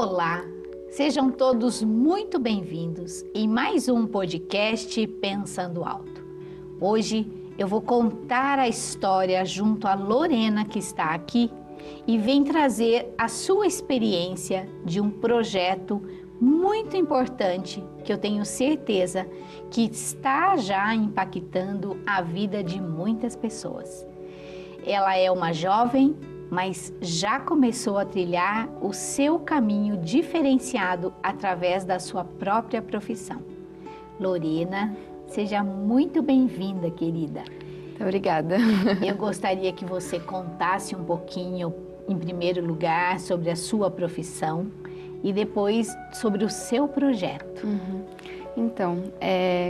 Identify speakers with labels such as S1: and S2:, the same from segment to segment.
S1: Olá, sejam todos muito bem-vindos em mais um podcast Pensando Alto. Hoje eu vou contar a história junto a Lorena, que está aqui, e vem trazer a sua experiência de um projeto muito importante que eu tenho certeza que está já impactando a vida de muitas pessoas. Ela é uma jovem, mas já começou a trilhar o seu caminho diferenciado através da sua própria profissão. Lorena, seja muito bem-vinda, querida.
S2: Muito obrigada.
S1: Eu gostaria que você contasse um pouquinho, em primeiro lugar, sobre a sua profissão e depois sobre o seu projeto.
S2: Então,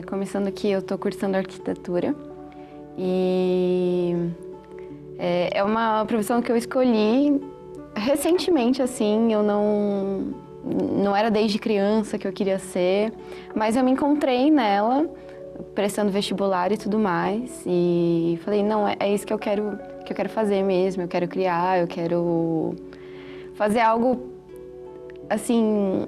S2: começando aqui, eu estou cursando arquitetura e é uma profissão que eu escolhi recentemente, assim, eu não era desde criança que eu queria ser, mas eu me encontrei nela, prestando vestibular e tudo mais, e falei, não, é isso que eu quero fazer mesmo, eu quero criar, eu quero fazer algo, assim,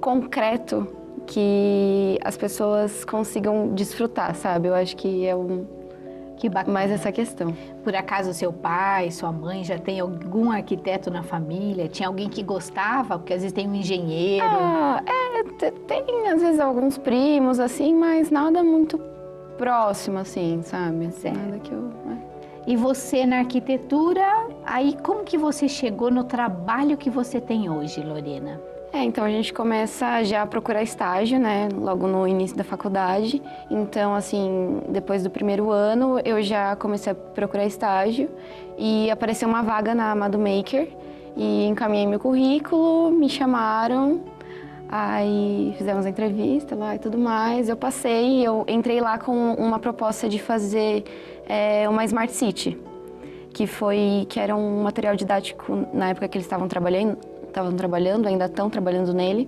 S2: concreto, que as pessoas consigam desfrutar, sabe? Eu acho que
S1: Que bacana.
S2: mais essa questão.
S1: Por acaso seu pai, sua mãe já tem algum arquiteto na família? Tinha alguém que gostava? Porque às vezes tem um engenheiro.
S2: Tem às vezes alguns primos, assim, mas nada muito próximo, assim, sabe?
S1: Certo.
S2: Nada que eu...
S1: E você na arquitetura, aí como que você chegou no trabalho que você tem hoje, Lorena?
S2: Então a gente começa já a procurar estágio, né, logo no início da faculdade. Então, assim, depois do primeiro ano, eu já comecei a procurar estágio e apareceu uma vaga na Amado Maker e encaminhei meu currículo, me chamaram, aí fizemos a entrevista lá e tudo mais. Eu passei, eu entrei lá com uma proposta de fazer uma Smart City, que era um material didático na época que eles estavam trabalhando, ainda estão trabalhando nele.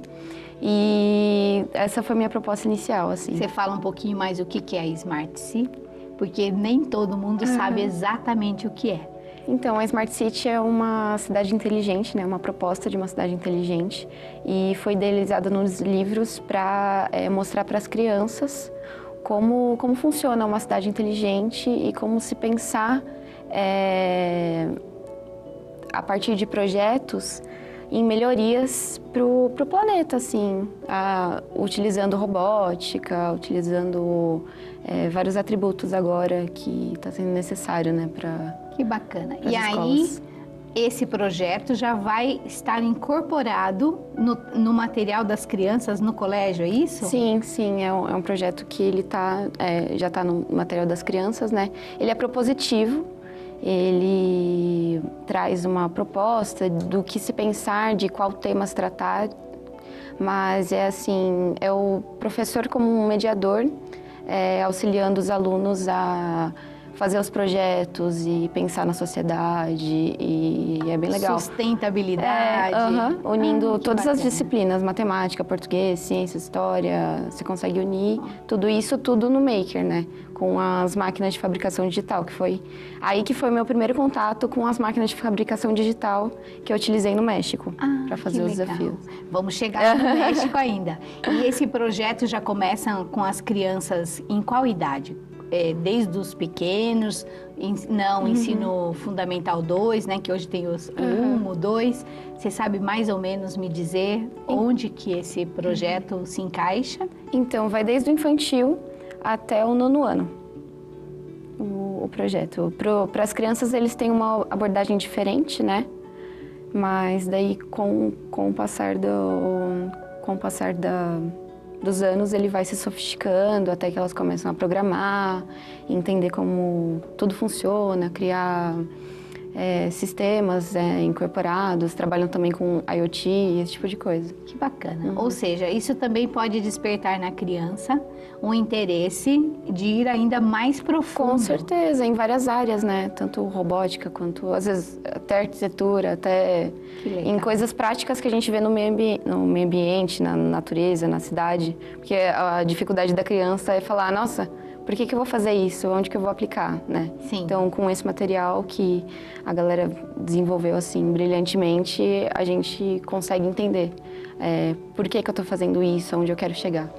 S2: E essa foi a minha proposta inicial, assim.
S1: Você fala um pouquinho mais o que é a Smart City? Porque nem todo mundo sabe exatamente o que é.
S2: Então, a Smart City é uma cidade inteligente, né? Uma proposta de uma cidade inteligente. E foi idealizada nos livros para mostrar para as crianças como funciona uma cidade inteligente e como se pensar a partir de projetos em melhorias para o planeta, assim, utilizando robótica, utilizando vários atributos agora que está sendo necessário, né, para
S1: Que bacana. E
S2: escolas.
S1: Aí, esse projeto já vai estar incorporado no material das crianças no colégio, é isso?
S2: Sim, é um projeto que ele já está no material das crianças, né? Ele é propositivo. Ele traz uma proposta do que se pensar, de qual tema se tratar, mas é o professor como um mediador, auxiliando os alunos a fazer os projetos e pensar na sociedade, e é bem legal.
S1: Sustentabilidade.
S2: Unindo todas
S1: bacana.
S2: as disciplinas, matemática, português, ciência, história, você consegue unir tudo no Maker, né? Com as máquinas de fabricação digital, que foi meu primeiro contato com as máquinas de fabricação digital que eu utilizei no México para fazer os desafios.
S1: Vamos chegar no México ainda. E esse projeto já começa com as crianças em qual idade? Desde os pequenos, ensino fundamental 2, né, que hoje tem o 1, o 2. Você sabe mais ou menos me dizer onde que esse projeto se encaixa?
S2: Então, vai desde o infantil até o 9º ano, o projeto. Para as crianças, eles têm uma abordagem diferente, né? Mas daí, com o passar dos anos, ele vai se sofisticando até que elas começam a programar, entender como tudo funciona, criar sistemas incorporados, trabalham também com IoT, esse tipo de coisa.
S1: Que bacana. Ou seja, isso também pode despertar na criança um interesse de ir ainda mais profundo.
S2: Com certeza, em várias áreas, né? Tanto robótica quanto, às vezes, até arquitetura, até em coisas práticas que a gente vê no meio ambiente, na natureza, na cidade. Porque a dificuldade da criança é falar, nossa, por que eu vou fazer isso? Onde que eu vou aplicar, né?
S1: Sim.
S2: Então, com esse material que a galera desenvolveu, assim, brilhantemente, a gente consegue entender por que eu tô fazendo isso, onde eu quero chegar.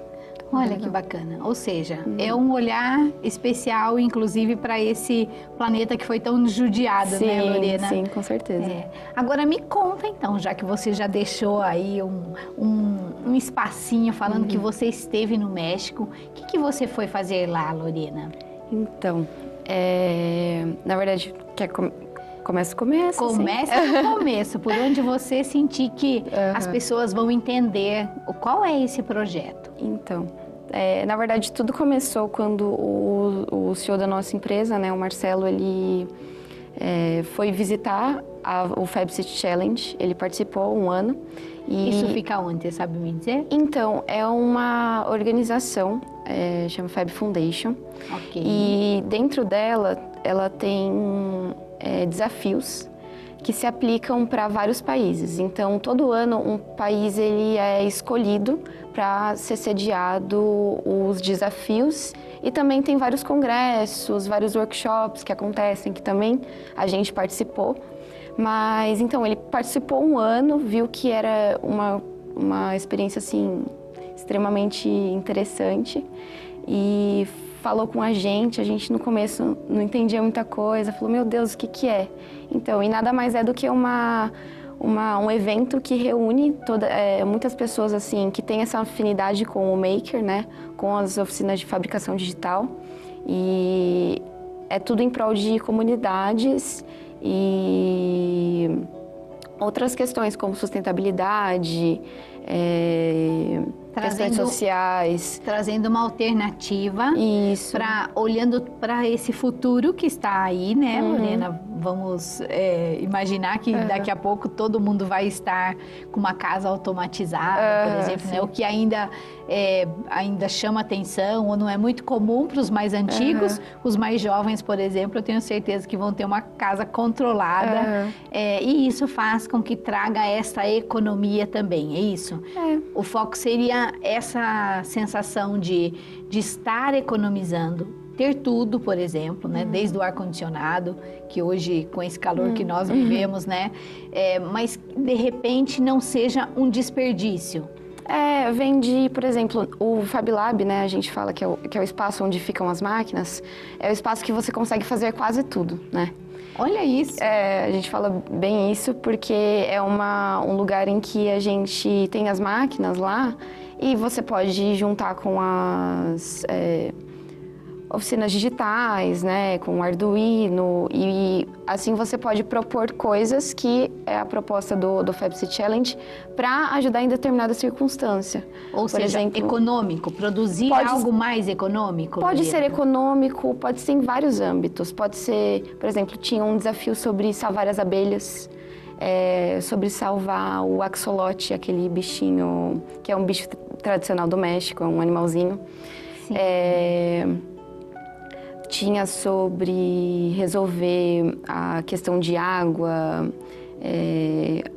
S1: Olha que bacana. Ou seja, é um olhar especial, inclusive, para esse planeta que foi tão judiado,
S2: Sim,
S1: né, Lorena?
S2: Sim, com certeza.
S1: Agora me conta então, já que você já deixou aí um espacinho falando que você esteve no México, o que você foi fazer lá, Lorena?
S2: Então, na verdade, começa do começo?
S1: Começa do começo, por onde você sentir que as pessoas vão entender qual é esse projeto.
S2: Então, na verdade, tudo começou quando o CEO da nossa empresa, né, o Marcelo, ele foi visitar o Fab City Challenge. Ele participou um ano.
S1: Isso fica onde, você sabe me dizer?
S2: Então, é uma organização, chama Fab Foundation.
S1: Ok.
S2: E dentro dela, ela tem desafios que se aplicam para vários países. Então, todo ano, um país ele é escolhido para ser sediado os desafios, e também tem vários congressos, vários workshops que acontecem, que também a gente participou. Mas, então, ele participou um ano, viu que era uma experiência, assim, extremamente interessante, e falou com a gente no começo não entendia muita coisa, falou, meu Deus, o que é? Então, e nada mais é do que um evento que reúne muitas pessoas, assim, que têm essa afinidade com o maker, né? Com as oficinas de fabricação digital. E é tudo em prol de comunidades e outras questões como sustentabilidade, questões sociais.
S1: Trazendo uma alternativa.
S2: Isso.
S1: Olhando para esse futuro que está aí, né, Lorena? Vamos imaginar que daqui a pouco todo mundo vai estar com uma casa automatizada, por exemplo, né? O que ainda chama atenção ou não é muito comum para os mais antigos. Os mais jovens, por exemplo, eu tenho certeza que vão ter uma casa controlada. E isso faz com que traga essa economia também, é isso? O foco seria essa sensação de estar economizando, ter tudo, por exemplo, né? Desde o ar-condicionado, que hoje, com esse calor que nós vivemos, né? Mas, de repente, não seja um desperdício.
S2: Vem de, por exemplo, o Fab Lab, né? A gente fala que é o espaço onde ficam as máquinas. É o espaço que você consegue fazer quase tudo, né?
S1: Olha isso!
S2: A gente fala bem isso porque é um lugar em que a gente tem as máquinas lá e você pode juntar com as oficinas digitais, né, com Arduino, e assim você pode propor coisas que é a proposta do Fab City Challenge para ajudar em determinada circunstância.
S1: Ou seja, econômico, produzir algo mais econômico?
S2: Pode ser econômico, pode ser em vários âmbitos. Pode ser, por exemplo, tinha um desafio sobre salvar as abelhas, sobre salvar o axolote, aquele bichinho, que é um bicho tradicional do México, é um animalzinho.
S1: Sim.
S2: Tinha sobre resolver a questão de água,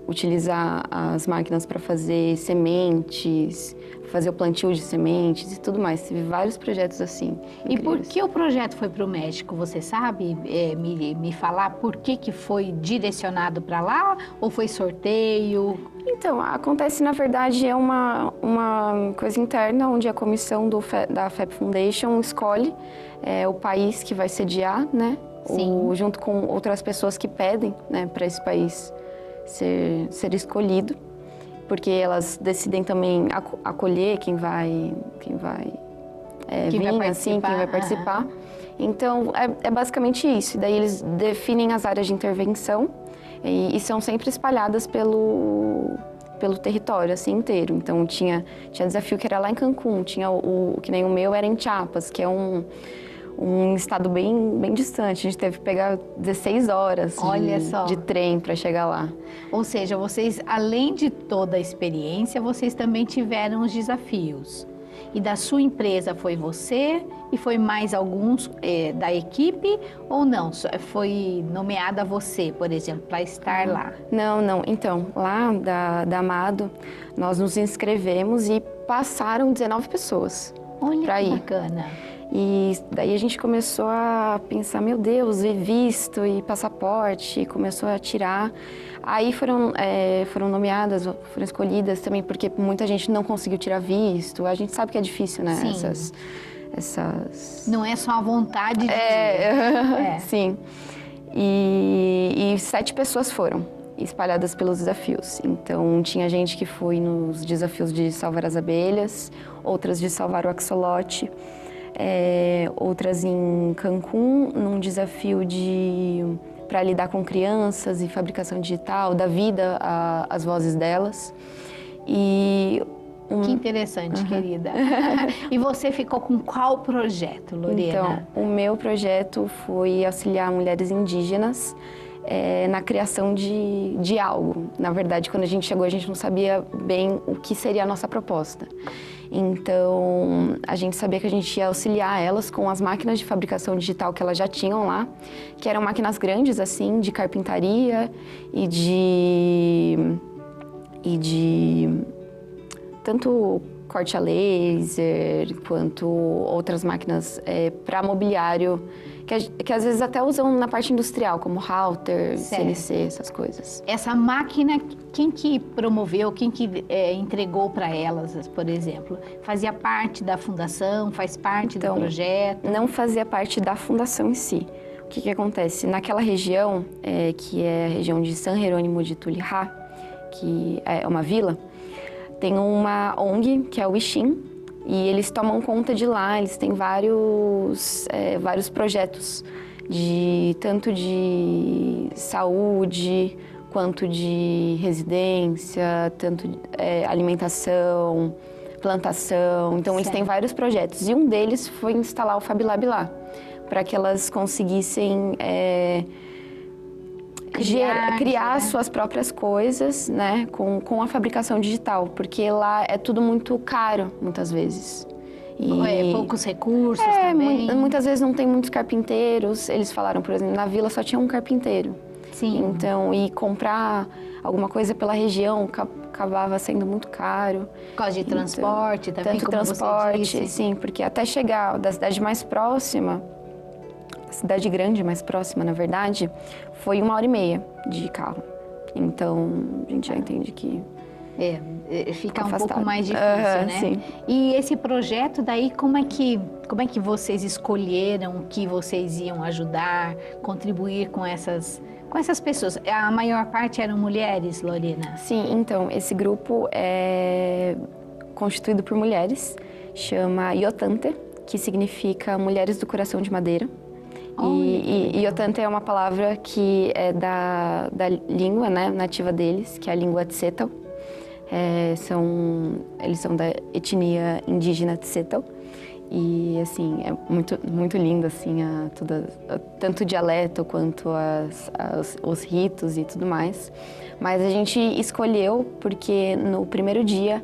S2: utilizar as máquinas para fazer sementes, fazer o plantio de sementes e tudo mais. Teve vários projetos assim.
S1: E por que o projeto foi para o México? Você sabe me falar por que foi direcionado para lá? Ou foi sorteio?
S2: Então, acontece, na verdade, é uma coisa interna, onde a comissão da Fab Foundation escolhe o país que vai sediar, né? Junto com outras pessoas que pedem, né, para esse país ser escolhido, porque elas decidem também acolher quem vai participar. Então, é basicamente isso. E daí eles definem as áreas de intervenção e são sempre espalhadas pelo território, assim, inteiro. Então, tinha desafio que era lá em Cancún, tinha que nem o meu era em Chiapas, que é um estado bem distante. A gente teve que pegar 16 horas de trem para chegar lá.
S1: Ou seja, vocês, além de toda a experiência, vocês também tiveram os desafios. E da sua empresa foi você e foi mais alguns da equipe ou não? Foi nomeada você, por exemplo, para estar lá?
S2: Não. Então, lá da Amado, nós nos inscrevemos e passaram 19 pessoas.
S1: Olha
S2: pra
S1: que
S2: ir.
S1: bacana.
S2: E daí a gente começou a pensar, meu Deus, e visto e passaporte, começou a tirar. Aí foram nomeadas, foram escolhidas também, porque muita gente não conseguiu tirar visto. A gente sabe que é difícil, né?
S1: Sim.
S2: Essas...
S1: Não é só a vontade de...
S2: Sim. E 7 pessoas foram espalhadas pelos desafios. Então, tinha gente que foi nos desafios de salvar as abelhas, outras de salvar o axolote, outras em Cancún, num desafio para lidar com crianças e fabricação digital, dar vida às vozes delas.
S1: Que interessante, querida. E você ficou com qual projeto, Lorena?
S2: Então, o meu projeto foi auxiliar mulheres indígenas na criação de algo. Na verdade, quando a gente chegou, a gente não sabia bem o que seria a nossa proposta. Então, a gente sabia que a gente ia auxiliar elas com as máquinas de fabricação digital que elas já tinham lá, que eram máquinas grandes, assim, de carpintaria e de tanto corte a laser, quanto outras máquinas para mobiliário, que às vezes até usam na parte industrial, como router, CNC, essas coisas.
S1: Essa máquina, quem que promoveu, quem que entregou para elas, por exemplo? Fazia parte da fundação, faz parte do projeto?
S2: Não fazia parte da fundação em si. O que acontece? Naquela região, que é a região de San Jerônimo de Tulihá, que é uma vila, tem uma ONG, que é o Ixim, e eles tomam conta de lá, eles têm vários projetos, tanto de saúde, quanto de residência, tanto alimentação, plantação. Então, eles têm vários projetos. E um deles foi instalar o Fab Lab lá, para que elas conseguissem criar suas próprias coisas, né, com a fabricação digital, porque lá é tudo muito caro, muitas vezes.
S1: Poucos recursos também.
S2: Muitas vezes não tem muitos carpinteiros. Eles falaram, por exemplo, na vila só tinha um carpinteiro.
S1: Sim.
S2: Então, e comprar alguma coisa pela região acabava sendo muito caro.
S1: Por causa de transporte também,
S2: tanto
S1: como
S2: transporte,
S1: você disse.
S2: sim, porque até chegar da cidade mais próxima, a cidade grande mais próxima, na verdade, foi 1h30 de carro. Então, a gente já entende que...
S1: fica um pouco mais difícil, né?
S2: Sim.
S1: E esse projeto daí, como é que vocês escolheram que vocês iam ajudar, contribuir com essas pessoas? A maior parte eram mulheres, Lorena?
S2: Sim, então, esse grupo é constituído por mulheres, chama Iotante, que significa Mulheres do Coração de Madeira. E Iotante é uma palavra que é da língua, né, nativa deles, que é a língua Tsetal. Eles são da etnia indígena Tsetal. E, assim, é muito, muito lindo, assim, tanto o dialeto quanto os ritos e tudo mais. Mas a gente escolheu porque no primeiro dia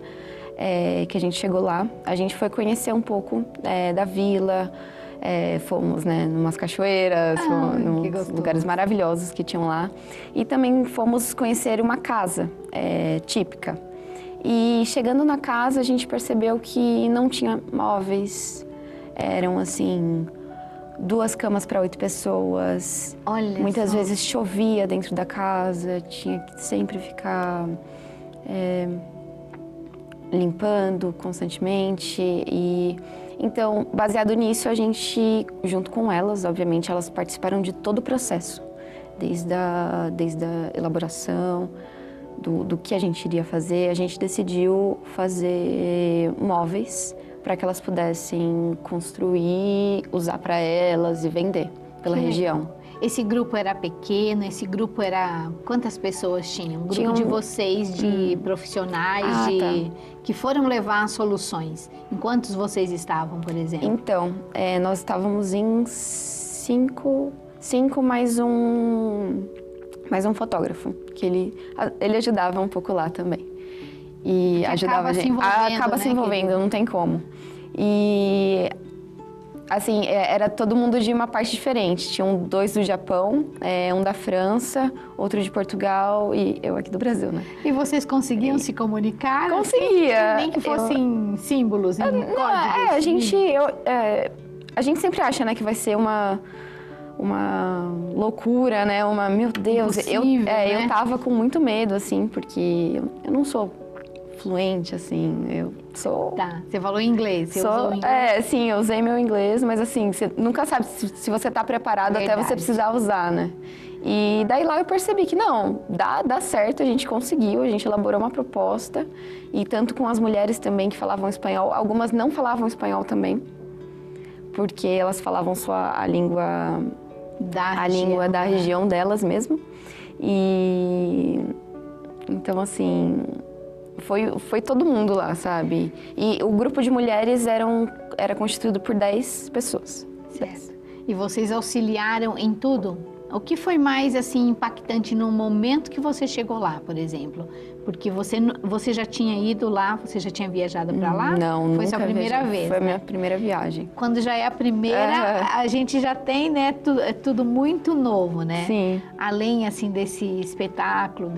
S2: que a gente chegou lá, a gente foi conhecer um pouco da vila. Fomos, né, numas cachoeiras, nos lugares maravilhosos que tinham lá. E também fomos conhecer uma casa típica. E chegando na casa, a gente percebeu que não tinha móveis. Eram, assim, 2 camas para 8 pessoas.
S1: Olha
S2: Muitas
S1: só.
S2: vezes chovia dentro da casa, tinha que sempre ficar limpando constantemente. Então, baseado nisso, a gente, junto com elas, obviamente, elas participaram de todo o processo, desde a elaboração, do que a gente iria fazer. A gente decidiu fazer móveis para que elas pudessem construir, usar para elas e vender pela região.
S1: Esse grupo era pequeno? Esse grupo era... Quantas pessoas tinham? Um grupo de vocês, de profissionais, que foram levar soluções. Em quantos vocês estavam, por exemplo?
S2: Então, nós estávamos em 5 mais um fotógrafo, que ele ajudava um pouco lá também. E ajudava a gente. Acaba se envolvendo, não tem como. E... assim, era todo mundo de uma parte diferente. Tinham 2 do Japão, um da França, outro de Portugal e eu aqui do Brasil, né?
S1: E vocês conseguiam se comunicar?
S2: Conseguia.
S1: Nem que fossem símbolos, em códigos?
S2: A gente sempre acha, né, que vai ser uma loucura, né? Meu Deus,
S1: né?
S2: eu tava com muito medo, assim, porque eu não sou fluente, assim, eu sou...
S1: Tá, você falou inglês, você usou inglês?
S2: Sim, eu usei meu inglês, mas assim, você nunca sabe se você tá preparado até você precisar usar, né? E daí lá eu percebi que não, dá certo, a gente conseguiu, a gente elaborou uma proposta, e tanto com as mulheres também que falavam espanhol, algumas não falavam espanhol também, porque elas falavam só a língua da região delas mesmo. E então, assim, foi todo mundo lá, sabe? E o grupo de mulheres era constituído por 10 pessoas.
S1: Certo. E vocês auxiliaram em tudo? O que foi mais, assim, impactante no momento que você chegou lá, por exemplo? Porque você já tinha ido lá, você já tinha viajado para lá?
S2: Não,
S1: foi sua primeira vez,
S2: Foi a
S1: né?
S2: minha primeira viagem.
S1: Quando já é a primeira, a gente já tem, né, tudo muito novo, né?
S2: Sim.
S1: Além, assim, desse espetáculo,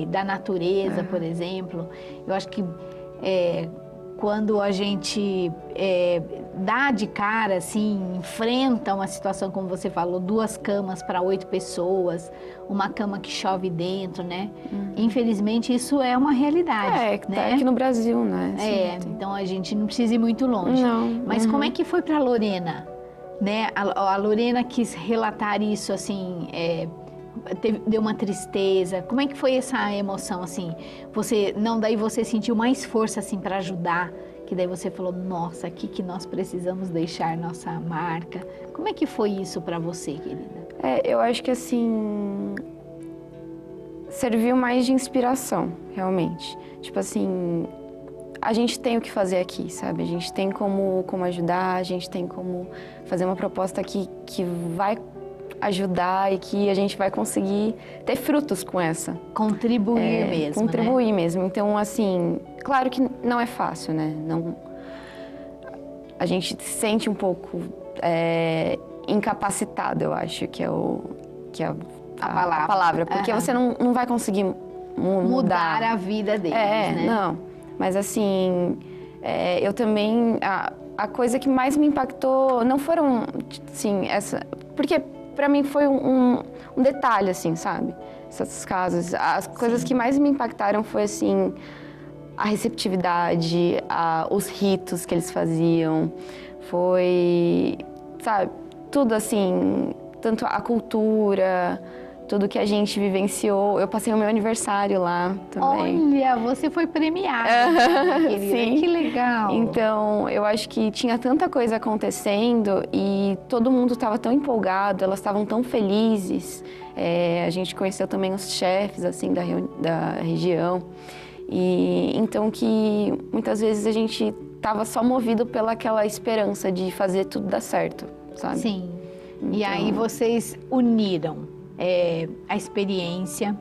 S1: da natureza, por exemplo, eu acho que quando a gente dá de cara, assim, enfrenta uma situação, como você falou, 2 camas para 8 pessoas, uma cama que chove dentro, né? Infelizmente, isso é uma realidade,
S2: Tá
S1: né?
S2: aqui no Brasil, né?
S1: Então a gente não precisa ir muito longe.
S2: Não.
S1: Mas como é que foi para a Lorena? Né? A Lorena quis relatar isso, assim, deu uma tristeza. Como é que foi essa emoção, assim? Daí você sentiu mais força, assim, para ajudar, que daí você falou, nossa, aqui que nós precisamos deixar nossa marca. Como é que foi isso para você, querida?
S2: Eu acho que, assim, serviu mais de inspiração, realmente. Tipo assim, a gente tem o que fazer aqui, sabe? A gente tem como ajudar, a gente tem como fazer uma proposta aqui que vai ajudar e que a gente vai conseguir ter frutos com essa.
S1: Contribuir mesmo,
S2: Contribuir mesmo. Então, assim, claro que não é fácil, né? Não, a gente se sente um pouco incapacitado, eu acho, que é a palavra. Porque você não vai conseguir mudar
S1: a vida deles, né?
S2: Não. Mas, assim, eu também... A coisa que mais me impactou não foram, assim, porque pra mim foi um detalhe, assim, sabe? Essas casas. As coisas que mais me impactaram foi, assim, a receptividade, os ritos que eles faziam. Foi, sabe, tudo assim, tanto a cultura, tudo que a gente vivenciou. Eu passei o meu aniversário lá também.
S1: Olha, você foi premiada, né, querida?
S2: Sim.
S1: Que legal.
S2: Então, eu acho que tinha tanta coisa acontecendo e todo mundo estava tão empolgado, elas estavam tão felizes. A gente conheceu também os chefes, assim, da região. E então que muitas vezes a gente estava só movido pelaquela esperança de fazer tudo dar certo, sabe?
S1: Sim. Então... E aí vocês uniram a experiência,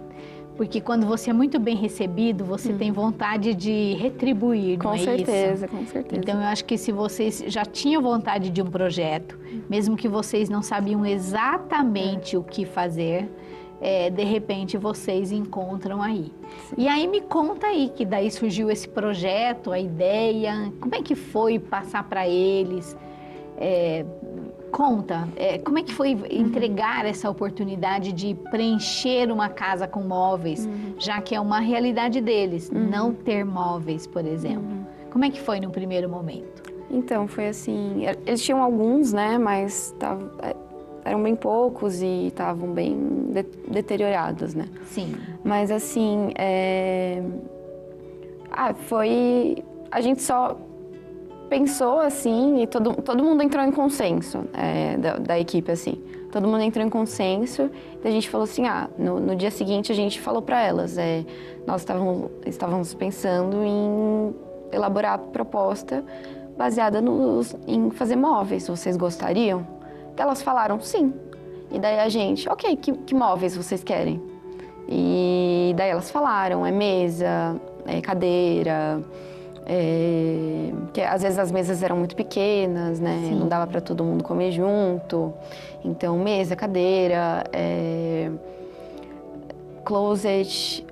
S1: porque quando você é muito bem recebido, você tem vontade de retribuir, não é isso?
S2: Com certeza.
S1: Então eu acho que se vocês já tinham vontade de um projeto, mesmo que vocês não sabiam exatamente o que fazer, de repente vocês encontram aí. Sim. E aí me conta aí, que daí surgiu esse projeto, a ideia, como é que foi passar para eles? Conta, como é que foi entregar essa oportunidade de preencher uma casa com móveis, já que é uma realidade deles, não ter móveis, por exemplo. Como é que foi no primeiro momento?
S2: Então, foi assim, eles tinham alguns, né, mas eram bem poucos e estavam bem deteriorados, né?
S1: Sim.
S2: Mas assim, a gente só pensou assim e todo mundo entrou em consenso da equipe, assim. Todo mundo entrou em consenso e a gente falou assim, no dia seguinte a gente falou para elas, nós estávamos pensando em elaborar a proposta baseada em fazer móveis, vocês gostariam? Elas falaram sim. E daí a gente, ok, que móveis vocês querem? E daí elas falaram, mesa, cadeira, que às vezes as mesas eram muito pequenas, né? Sim. Não dava para todo mundo comer junto. Então, mesa, cadeira, closet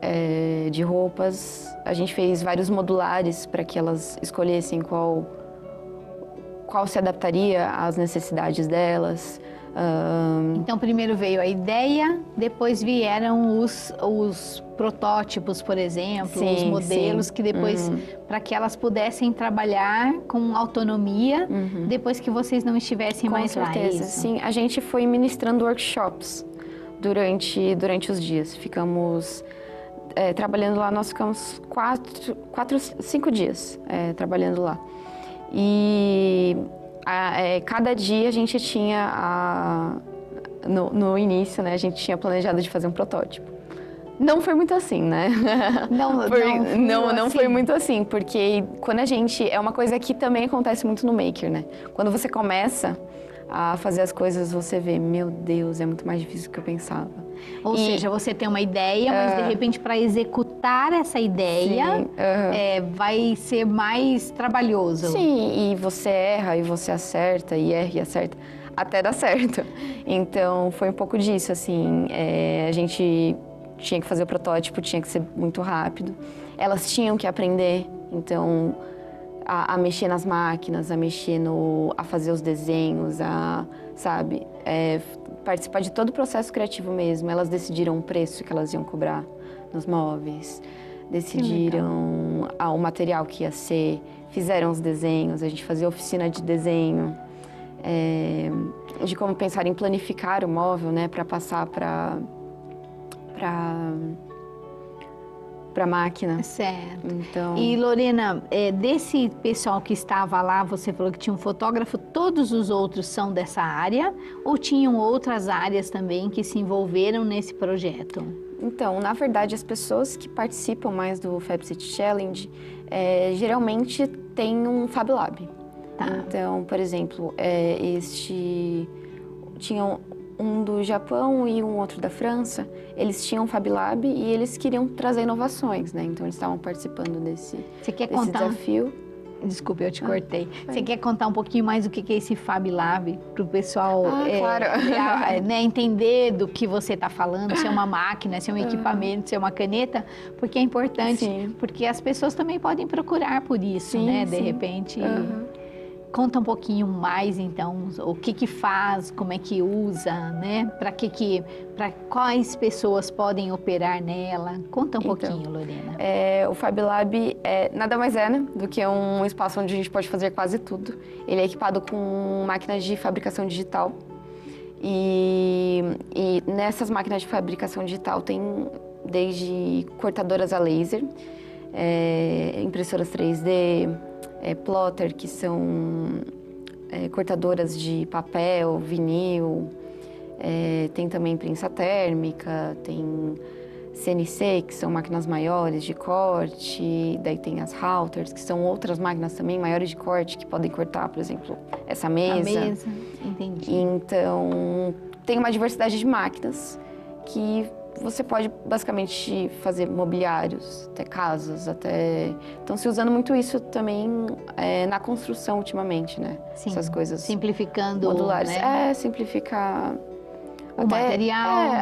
S2: de roupas. A gente fez vários modulares para que elas escolhessem qual se adaptaria às necessidades delas.
S1: Então, primeiro veio a ideia, depois vieram os protótipos, por exemplo, os modelos que depois, para que elas pudessem trabalhar com autonomia, depois que vocês não estivessem mais lá. Com certeza,
S2: sim. A gente foi ministrando workshops durante os dias. Ficamos trabalhando lá, nós ficamos 5 dias trabalhando lá. E cada dia a gente tinha, no início, né, a gente tinha planejado de fazer um protótipo. Não foi muito assim, né? Não foi muito assim, porque quando a gente... É uma coisa que também acontece muito no Maker, né? Quando você começa a fazer as coisas, você vê, meu Deus, é muito mais difícil do que eu pensava.
S1: Ou seja, você tem uma ideia, mas de repente para executar essa ideia vai ser mais trabalhoso.
S2: Sim, e você erra e você acerta, e erra e acerta, até dar certo. Então, foi um pouco disso, assim, a gente tinha que fazer o protótipo, tinha que ser muito rápido. Elas tinham que aprender, então, a mexer nas máquinas, a fazer os desenhos, sabe? Participar de todo o processo criativo mesmo. Elas decidiram o preço que elas iam cobrar nos móveis, decidiram o material que ia ser, fizeram os desenhos, a gente fazia oficina de desenho, de como pensar em planificar o móvel, né, para passar para máquina.
S1: Certo.
S2: Então...
S1: E, Lorena, desse pessoal que estava lá, você falou que tinha um fotógrafo, todos os outros são dessa área ou tinham outras áreas também que se envolveram nesse projeto?
S2: Então, na verdade, as pessoas que participam mais do Fab City Challenge, geralmente têm um Fab Lab.
S1: Tá.
S2: Então, por exemplo, tinham um do Japão e um outro da França, eles tinham um Fab Lab e eles queriam trazer inovações, né? Então, eles estavam participando desse desafio.
S1: Desculpe, eu te cortei. Você quer contar um pouquinho mais o que é esse Fab Lab para o pessoal
S2: claro.
S1: Entender do que você está falando, se é uma máquina, se é um equipamento, se é uma caneta, porque é importante, porque as pessoas também podem procurar por isso, né? De repente... Conta um pouquinho mais, então, o que faz, como é que usa, né? Para quais pessoas podem operar nela? Conta um pouquinho, Lorena.
S2: O Fab Lab nada mais né, do que um espaço onde a gente pode fazer quase tudo. Ele é equipado com máquinas de fabricação digital. E nessas máquinas de fabricação digital tem desde cortadoras a laser, impressoras 3D, plotter, que são cortadoras de papel, vinil, tem também prensa térmica, tem CNC, que são máquinas maiores de corte, daí tem as routers, que são outras máquinas também maiores de corte, que podem cortar, por exemplo, essa mesa.
S1: A mesa, entendi.
S2: Então, tem uma diversidade de máquinas que você pode basicamente fazer mobiliários, até casas, Então, se usando muito isso também na construção ultimamente, né?
S1: Sim,
S2: essas coisas
S1: simplificando,
S2: modulares.
S1: né?
S2: Simplificar
S1: o material,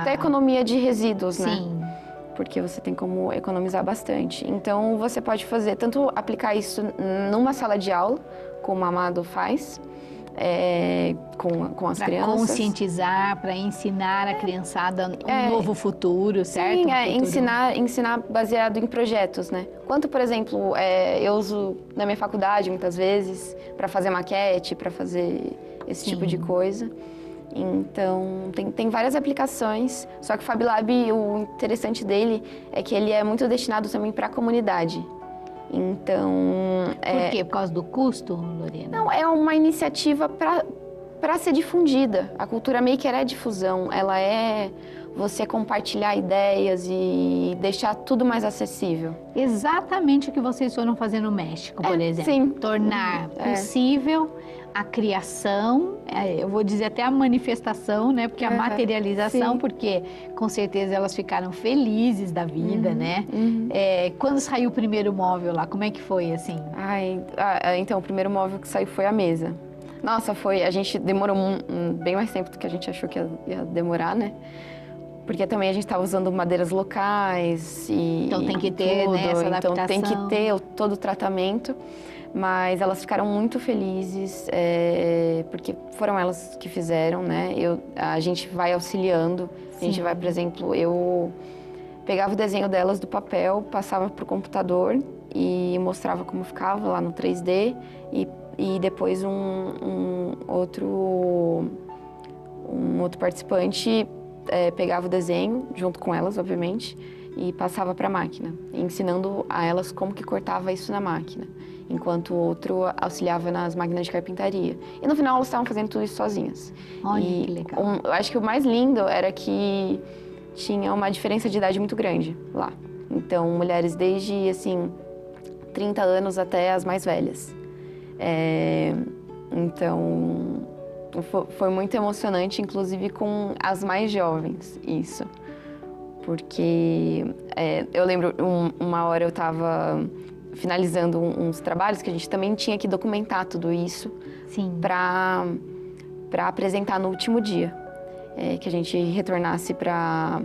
S2: até economia de resíduos, né?
S1: Sim.
S2: Porque você tem como economizar bastante. Então, você pode fazer, tanto aplicar isso numa sala de aula, como a Amado faz, com as crianças.
S1: Para conscientizar, para ensinar a criançada um novo futuro, certo?
S2: Sim, ensinar baseado em projetos, né? Quanto, por exemplo, eu uso na minha faculdade muitas vezes para fazer maquete, para fazer esse tipo de coisa. Então, tem várias aplicações, só que o Fab Lab, o interessante dele é que ele é muito destinado também para a comunidade. Então...
S1: Por quê? Por causa do custo, Lorena?
S2: Não, é uma iniciativa para ser difundida. A cultura maker é difusão, ela é você compartilhar ideias e deixar tudo mais acessível.
S1: Exatamente o que vocês foram fazer no México, por exemplo.
S2: Sim.
S1: Tornar possível a criação, eu vou dizer até a manifestação, né? Porque a materialização, porque com certeza elas ficaram felizes da vida, né? Quando saiu o primeiro móvel lá, como é que foi, assim?
S2: Então, o primeiro móvel que saiu foi a mesa. Nossa, a gente demorou bem mais tempo do que a gente achou que ia demorar, né? porque também a gente estava usando madeiras locais e
S1: Então tem que ter,
S2: tudo,
S1: né, essa adaptação.
S2: então tem que ter todo o tratamento. Mas elas ficaram muito felizes, porque foram elas que fizeram, né? A gente vai auxiliando, a gente vai, por exemplo, eu pegava o desenho delas do papel, passava para o computador e mostrava como ficava lá no 3D e depois um outro participante pegava o desenho, junto com elas, obviamente, e passava para a máquina, ensinando a elas como que cortava isso na máquina, enquanto o outro auxiliava nas máquinas de carpintaria. E no final elas estavam fazendo tudo isso sozinhas.
S1: Olha, que legal.
S2: Eu acho que o mais lindo era que tinha uma diferença de idade muito grande lá. Então, mulheres desde, assim, 30 anos até as mais velhas. Então, foi muito emocionante, inclusive com as mais jovens, isso. Porque eu lembro, uma hora eu estava finalizando uns trabalhos que a gente também tinha que documentar tudo isso para apresentar no último dia. Que a gente retornasse para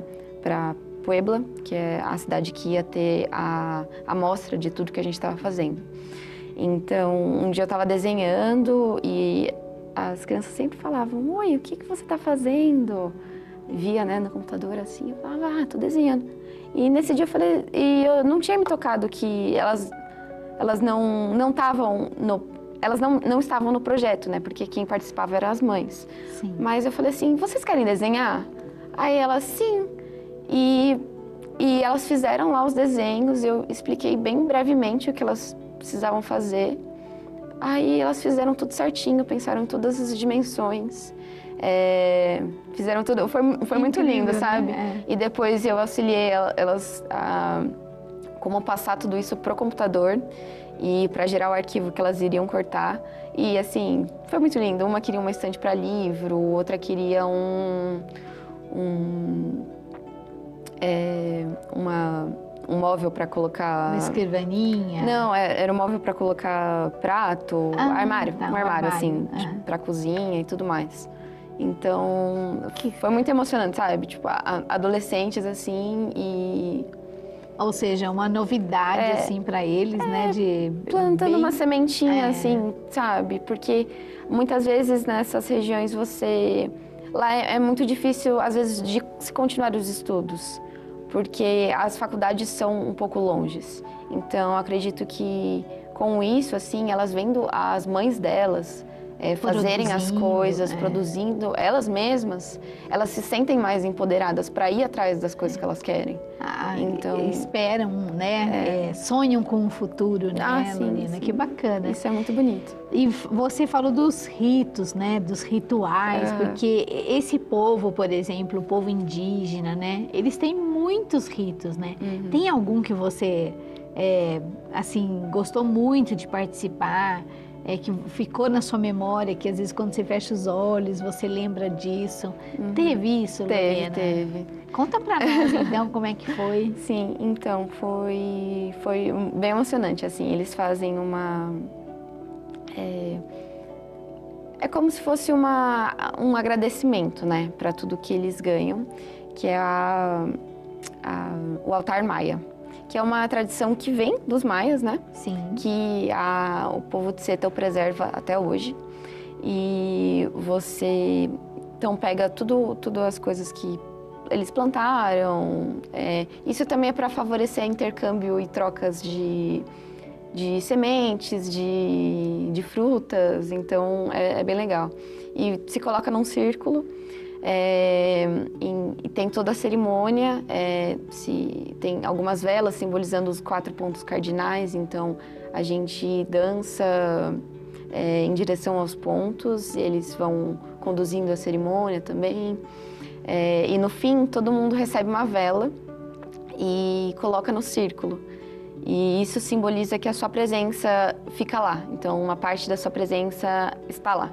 S2: Puebla, que é a cidade que ia ter a amostra de tudo que a gente estava fazendo. Então, um dia eu estava desenhando e as crianças sempre falavam: oi, o que você está fazendo? Via, né, no computador assim, eu falava: tô desenhando. E nesse dia eu falei, e eu não tinha me tocado que elas não estavam elas não estavam no projeto, né? Porque quem participava eram as mães.
S1: Sim.
S2: Mas eu falei assim: vocês querem desenhar? Aí elas, sim. E elas fizeram lá os desenhos, eu expliquei bem brevemente o que elas precisavam fazer. Aí elas fizeram tudo certinho, pensaram em todas as dimensões. Fizeram tudo, foi muito lindo, sabe?
S1: Né?
S2: E depois eu auxiliei elas a como passar tudo isso pro computador e para gerar o arquivo que elas iriam cortar. E assim, foi muito lindo. Uma queria uma estante para livro, outra queria um móvel para colocar...
S1: Uma escrivaninha?
S2: Não, era um móvel para colocar prato, armário,
S1: tá,
S2: um armário assim, para cozinha e tudo mais. Então, foi muito emocionante, sabe? Tipo, adolescentes assim e...
S1: Ou seja, uma novidade assim para eles, né?
S2: Plantando uma sementinha assim, sabe? Porque muitas vezes nessas regiões lá é muito difícil, às vezes, de se continuar os estudos, porque as faculdades são um pouco longes. Então, acredito que com isso, assim, elas vendo as mães delas fazerem as coisas, produzindo elas mesmas, elas se sentem mais empoderadas para ir atrás das coisas que elas querem.
S1: Então esperam, né? Sonham com o futuro, né, Lorena? Sim. Que bacana.
S2: Isso é muito bonito.
S1: E você falou dos ritos, né? Dos rituais, porque esse povo, por exemplo, o povo indígena, né? Eles têm muitos ritos, né? Uhum. Tem algum que você, assim, gostou muito de participar? Que ficou na sua memória, que às vezes quando você fecha os olhos, você lembra disso. Uhum. Teve isso, Lorena?
S2: Teve.
S1: Conta pra nós, então, como é que foi.
S2: Sim, então, foi bem emocionante, assim, eles fazem uma... É como se fosse um agradecimento, né, para tudo que eles ganham, que é o altar maia. Que é uma tradição que vem dos maias, né?
S1: Sim.
S2: Que o povo de Tsetão preserva até hoje. E você, então, pega tudo as coisas que eles plantaram. Isso também é para favorecer intercâmbio e trocas de sementes, de frutas. Então, é bem legal. E se coloca num círculo. E tem toda a cerimônia, tem algumas velas simbolizando os 4 pontos cardinais, então a gente dança em direção aos pontos, e eles vão conduzindo a cerimônia também. E no fim, todo mundo recebe uma vela e coloca no círculo. E isso simboliza que a sua presença fica lá, então uma parte da sua presença está lá.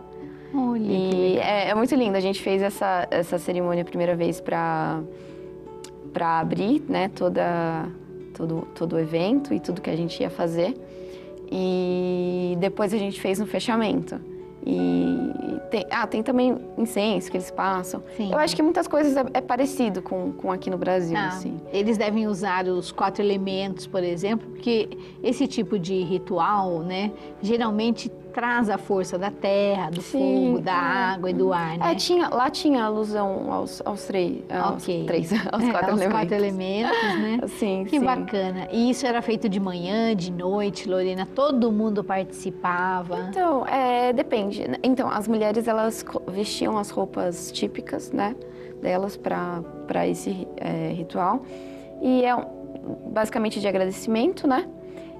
S1: Olha,
S2: e é muito lindo. A gente fez essa cerimônia a primeira vez para abrir, né, todo o evento e tudo que a gente ia fazer. E depois a gente fez no fechamento. E tem também incenso que eles passam.
S1: Sim.
S2: Eu acho que muitas coisas é parecido com aqui no Brasil, assim.
S1: Eles devem usar os 4 elementos, por exemplo, porque esse tipo de ritual, né, geralmente traz a força da terra, do fogo, da água e do ar, né?
S2: Lá tinha alusão aos três, aos quatro
S1: elementos, né?
S2: Sim,
S1: que bacana. E isso era feito de manhã, de noite, Lorena? Todo mundo participava?
S2: Então, depende. Então, as mulheres, elas vestiam as roupas típicas, né, delas para esse ritual. E basicamente de agradecimento, né?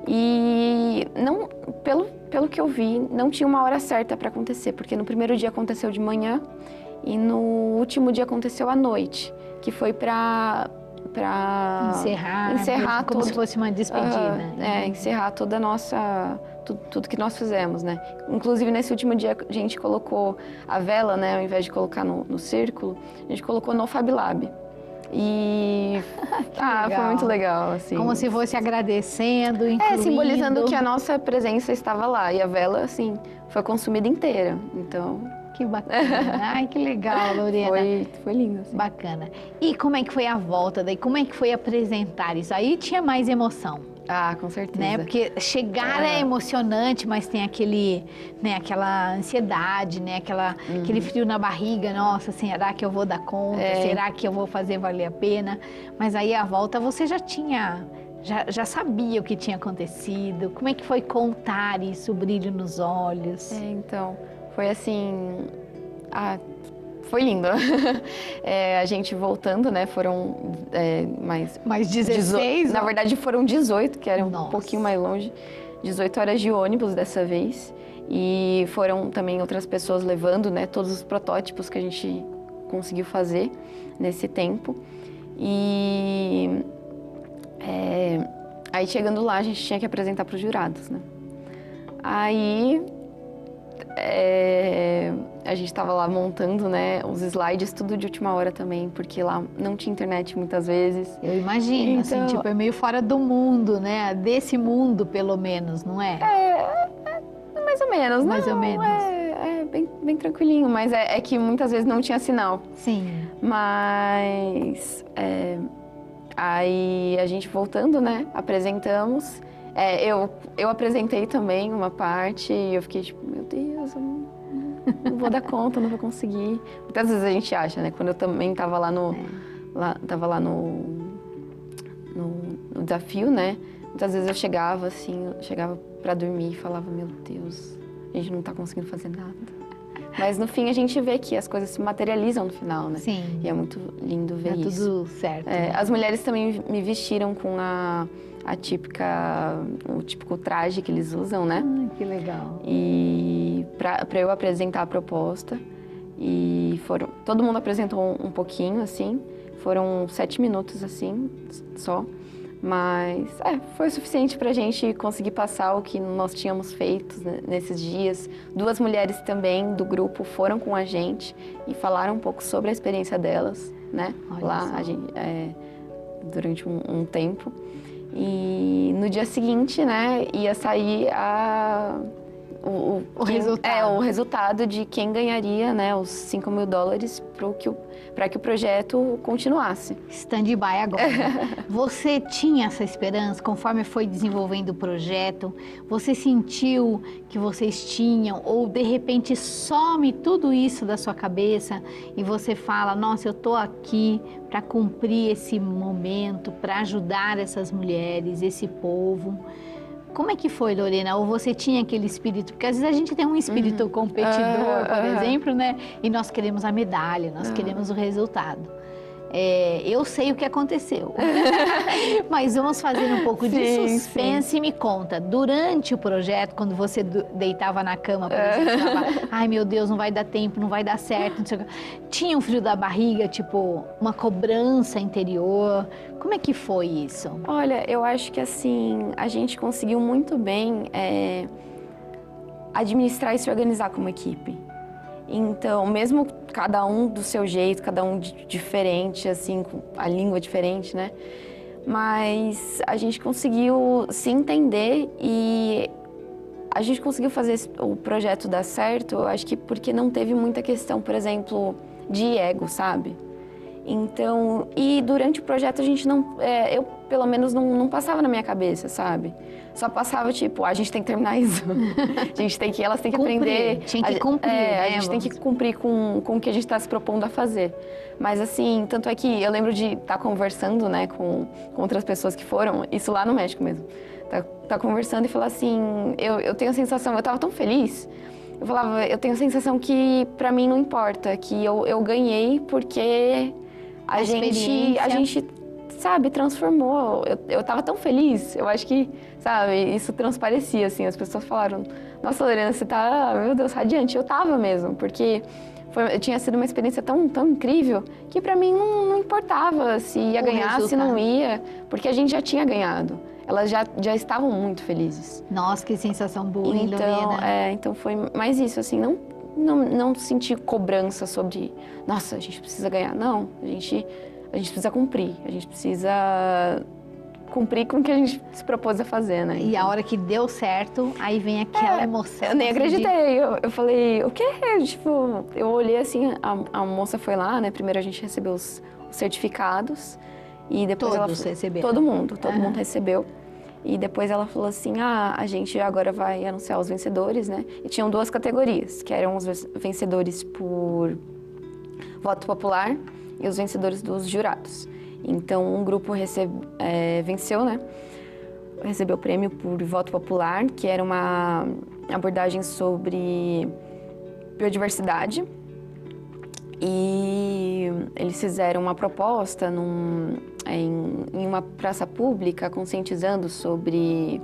S2: E não, pelo que eu vi, não tinha uma hora certa para acontecer, porque no primeiro dia aconteceu de manhã e no último dia aconteceu à noite, que foi para
S1: encerrar como se fosse uma despedida.
S2: Encerrar toda a nossa tudo que nós fizemos, né? Inclusive nesse último dia a gente colocou a vela, né? Ao invés de colocar no círculo, a gente colocou no Fab Lab. E foi muito legal, assim.
S1: Como se fosse agradecendo, incluindo.
S2: Simbolizando que a nossa presença estava lá. E a vela, assim, foi consumida inteira. Então,
S1: que bacana. Ai, que legal, Lorena.
S2: Foi lindo, assim.
S1: Bacana. E como é que foi a volta daí? Como é que foi apresentar isso? Aí tinha mais emoção.
S2: Com certeza.
S1: Né? Porque chegar é emocionante, mas tem aquela ansiedade, né? Aquele frio na barriga. Nossa, será que eu vou dar conta? Será que eu vou fazer valer a pena? Mas aí a volta você já sabia o que tinha acontecido. Como é que foi contar isso, o brilho nos olhos?
S2: Então, foi assim... Foi lindo. A gente voltando, né? Foram
S1: mais 16?
S2: Na verdade, foram 18, que era um pouquinho mais longe. 18 horas de ônibus dessa vez. E foram também outras pessoas levando, né? Todos os protótipos que a gente conseguiu fazer nesse tempo. E aí, chegando lá, a gente tinha que apresentar para os jurados, né? Aí... a gente estava lá montando, né, os slides, tudo de última hora também, porque lá não tinha internet muitas vezes.
S1: Eu imagino, então, assim, é meio fora do mundo, né, desse mundo pelo menos, não é?
S2: Mais ou menos,
S1: mais ou menos.
S2: Bem tranquilinho, mas é que muitas vezes não tinha sinal.
S1: Sim.
S2: Mas aí a gente voltando, né, apresentamos. Eu apresentei também uma parte e eu fiquei tipo, meu Deus, eu não vou dar conta, não vou conseguir. Muitas vezes a gente acha, né? Quando eu também tava lá no desafio, né? Muitas vezes eu chegava pra dormir e falava, meu Deus, a gente não tá conseguindo fazer nada. Mas no fim a gente vê que as coisas se materializam no final, né?
S1: Sim.
S2: E é muito lindo ver isso.
S1: Tudo certo. Né?
S2: As mulheres também me vestiram com o típico traje que eles usam, né?
S1: Que legal.
S2: E para eu apresentar a proposta. E todo mundo apresentou um pouquinho, assim. Foram 7 minutos, assim, só. Mas foi o suficiente para a gente conseguir passar o que nós tínhamos feito, né, nesses dias. 2 mulheres também do grupo foram com a gente e falaram um pouco sobre a experiência delas, né?
S1: Olha
S2: lá,
S1: só.
S2: a gente, durante um tempo. E no dia seguinte, né, ia sair o resultado de quem ganharia, né, os $5.000 para que o projeto continuasse.
S1: Stand-by agora. Você tinha essa esperança conforme foi desenvolvendo o projeto? Você sentiu que vocês tinham ou de repente some tudo isso da sua cabeça e você fala, nossa, eu estou aqui para cumprir esse momento, para ajudar essas mulheres, esse povo? Como é que foi, Lorena? Ou você tinha aquele espírito? Porque às vezes a gente tem um espírito competidor, por exemplo, né? E nós queremos a medalha, nós queremos o resultado. Eu sei o que aconteceu. Mas vamos fazer um pouco de suspense e me conta. Durante o projeto, quando você deitava na cama, por exemplo, falava, ai meu Deus, não vai dar tempo, não vai dar certo, não sei o que. Tinha um frio da barriga, tipo, uma cobrança interior. Como é que foi isso?
S2: Olha, eu acho que assim, a gente conseguiu muito bem administrar e se organizar como equipe. Então, mesmo cada um do seu jeito, cada um diferente, assim, com a língua diferente, né? Mas a gente conseguiu se entender e a gente conseguiu fazer o projeto dar certo, eu acho que porque não teve muita questão, por exemplo, de ego, sabe? Então, e durante o projeto a gente não, eu pelo menos não passava na minha cabeça, sabe? Só passava tipo, a gente tem que terminar isso. Elas têm que aprender.
S1: Tinha que cumprir, né?
S2: A gente tem que cumprir com o que a gente está se propondo a fazer. Mas assim, tanto é que eu lembro de estar conversando, né, com outras pessoas que foram, isso lá no México mesmo. Tá conversando e falar assim, eu tenho a sensação, eu tava tão feliz. Eu falava, eu tenho a sensação que pra mim não importa, que eu ganhei porque a gente, sabe, transformou. Eu tava tão feliz, eu acho que, sabe, isso transparecia, assim. As pessoas falaram, nossa, Lorena, você tá, meu Deus, radiante. Eu tava mesmo, porque tinha sido uma experiência tão incrível que pra mim não importava se ia ganhar, se não ia, porque a gente já tinha ganhado. Elas já estavam muito felizes.
S1: Nossa, que sensação boa, hein,
S2: então,
S1: Lorena?
S2: Então foi mais isso, assim, não sentir cobrança sobre, nossa, a gente precisa ganhar. Não, a gente precisa cumprir, a gente precisa cumprir com o que a gente se propôs a fazer, né?
S1: E a hora que deu certo, aí vem aquela emoção.
S2: Eu nem acreditei, eu falei, o quê? Tipo, eu olhei assim, a moça foi lá, né? Primeiro a gente recebeu os certificados e depois
S1: Todos receberam?
S2: Todo mundo recebeu. E depois ela falou assim, a gente agora vai anunciar os vencedores, né? E tinham 2 categorias, que eram os vencedores por voto popular e os vencedores dos jurados. Então, um grupo venceu, né? Recebeu o prêmio por voto popular, que era uma abordagem sobre biodiversidade. E eles fizeram uma proposta em uma praça pública, conscientizando sobre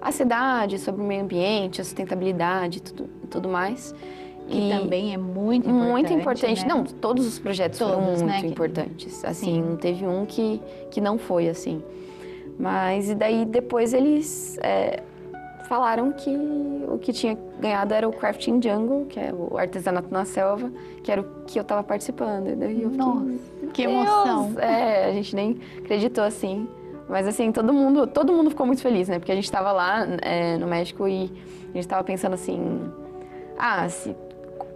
S2: a cidade, sobre o meio ambiente, a sustentabilidade e tudo mais.
S1: Que também é muito importante.
S2: Muito importante.
S1: Né?
S2: Não, todos os projetos foram muito importantes. Assim, não teve um que não foi, assim. Mas, e daí depois eles falaram que o que tinha ganhado era o Crafting Jungle, que é o artesanato na selva, que era o que eu estava participando. E daí eu fiquei,
S1: nossa, que emoção!
S2: A gente nem acreditou, assim. Mas, assim, todo mundo ficou muito feliz, né? Porque a gente estava lá no México e a gente estava pensando assim, se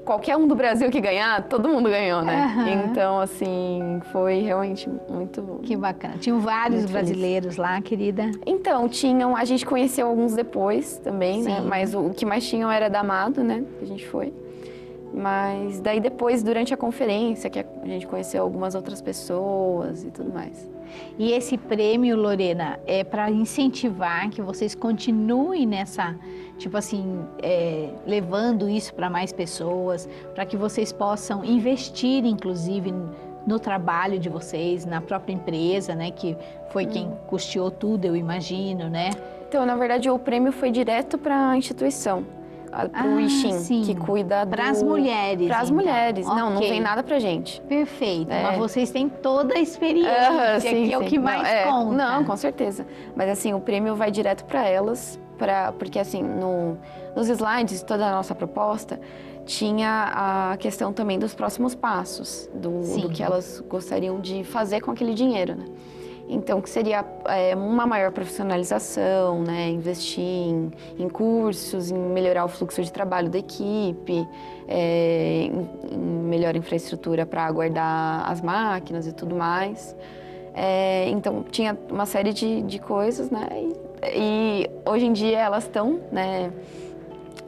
S2: qualquer um do Brasil que ganhar, todo mundo ganhou, né?
S1: Uhum.
S2: Então, assim, foi realmente muito...
S1: Que bacana. Tinham vários brasileiros lá, querida?
S2: Então, a gente conheceu alguns depois também, né? Mas o que mais tinham era da Amado, né? Que a gente foi. Mas daí depois, durante a conferência, que a gente conheceu algumas outras pessoas e tudo mais.
S1: E esse prêmio, Lorena, é para incentivar que vocês continuem nessa, tipo assim, levando isso para mais pessoas, para que vocês possam investir, inclusive, no trabalho de vocês, na própria empresa, né? Que foi quem custeou tudo, eu imagino, né?
S2: Então, na verdade, o prêmio foi direto para a instituição. Para o Ixim, que cuida
S1: para as mulheres.
S2: Para as mulheres. Okay. Não vem nada pra gente.
S1: Perfeito. Mas vocês têm toda a experiência, que é o que mais conta.
S2: Não, com certeza. Mas assim, o prêmio vai direto para elas, porque assim, nos slides, toda a nossa proposta, tinha a questão também dos próximos passos, do que elas gostariam de fazer com aquele dinheiro, né? Então, que seria uma maior profissionalização, né? Investir em cursos, em melhorar o fluxo de trabalho da equipe, em melhor infraestrutura para aguardar as máquinas e tudo mais. Então, tinha uma série de coisas, né? E hoje em dia elas estão, né,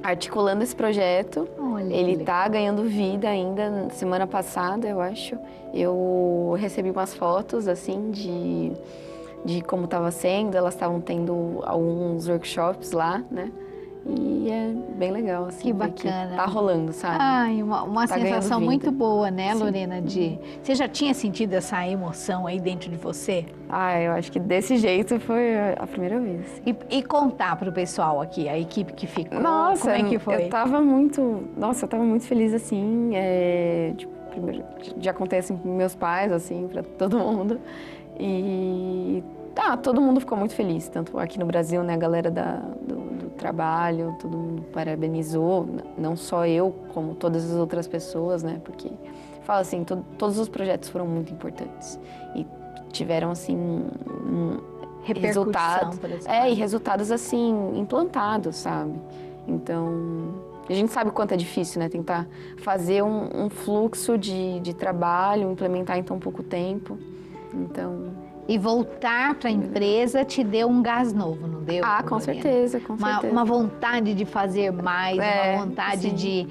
S2: articulando esse projeto.
S1: Olha,
S2: ele está ganhando vida ainda. Semana passada, eu acho, eu recebi umas fotos assim de como estava sendo. Elas estavam tendo alguns workshops lá, né? E é bem legal, assim.
S1: Que bacana.
S2: Que tá rolando, sabe?
S1: Ai, uma sensação muito boa, né,
S2: Sim.
S1: Lorena? Você já tinha sentido essa emoção aí dentro de você?
S2: Eu acho que desse jeito foi a primeira vez.
S1: E contar pro pessoal aqui, a equipe que ficou,
S2: nossa,
S1: como é que foi?
S2: Eu tava muito feliz, assim. Tipo, primeiro, já contei assim com meus pais, assim, pra todo mundo. E todo mundo ficou muito feliz, tanto aqui no Brasil, né, a galera do trabalho, todo mundo parabenizou, não só eu, como todas as outras pessoas, né, porque, fala assim, todos os projetos foram muito importantes e tiveram, assim,
S1: repercussão, por exemplo.
S2: E resultados, assim, implantados, sabe? Então, a gente sabe o quanto é difícil, né? Tentar fazer um fluxo de trabalho, implementar em tão pouco tempo. Então...
S1: E voltar para a empresa te deu um gás novo, não deu?
S2: Ah, com certeza, com certeza.
S1: Uma vontade de fazer mais, uma vontade de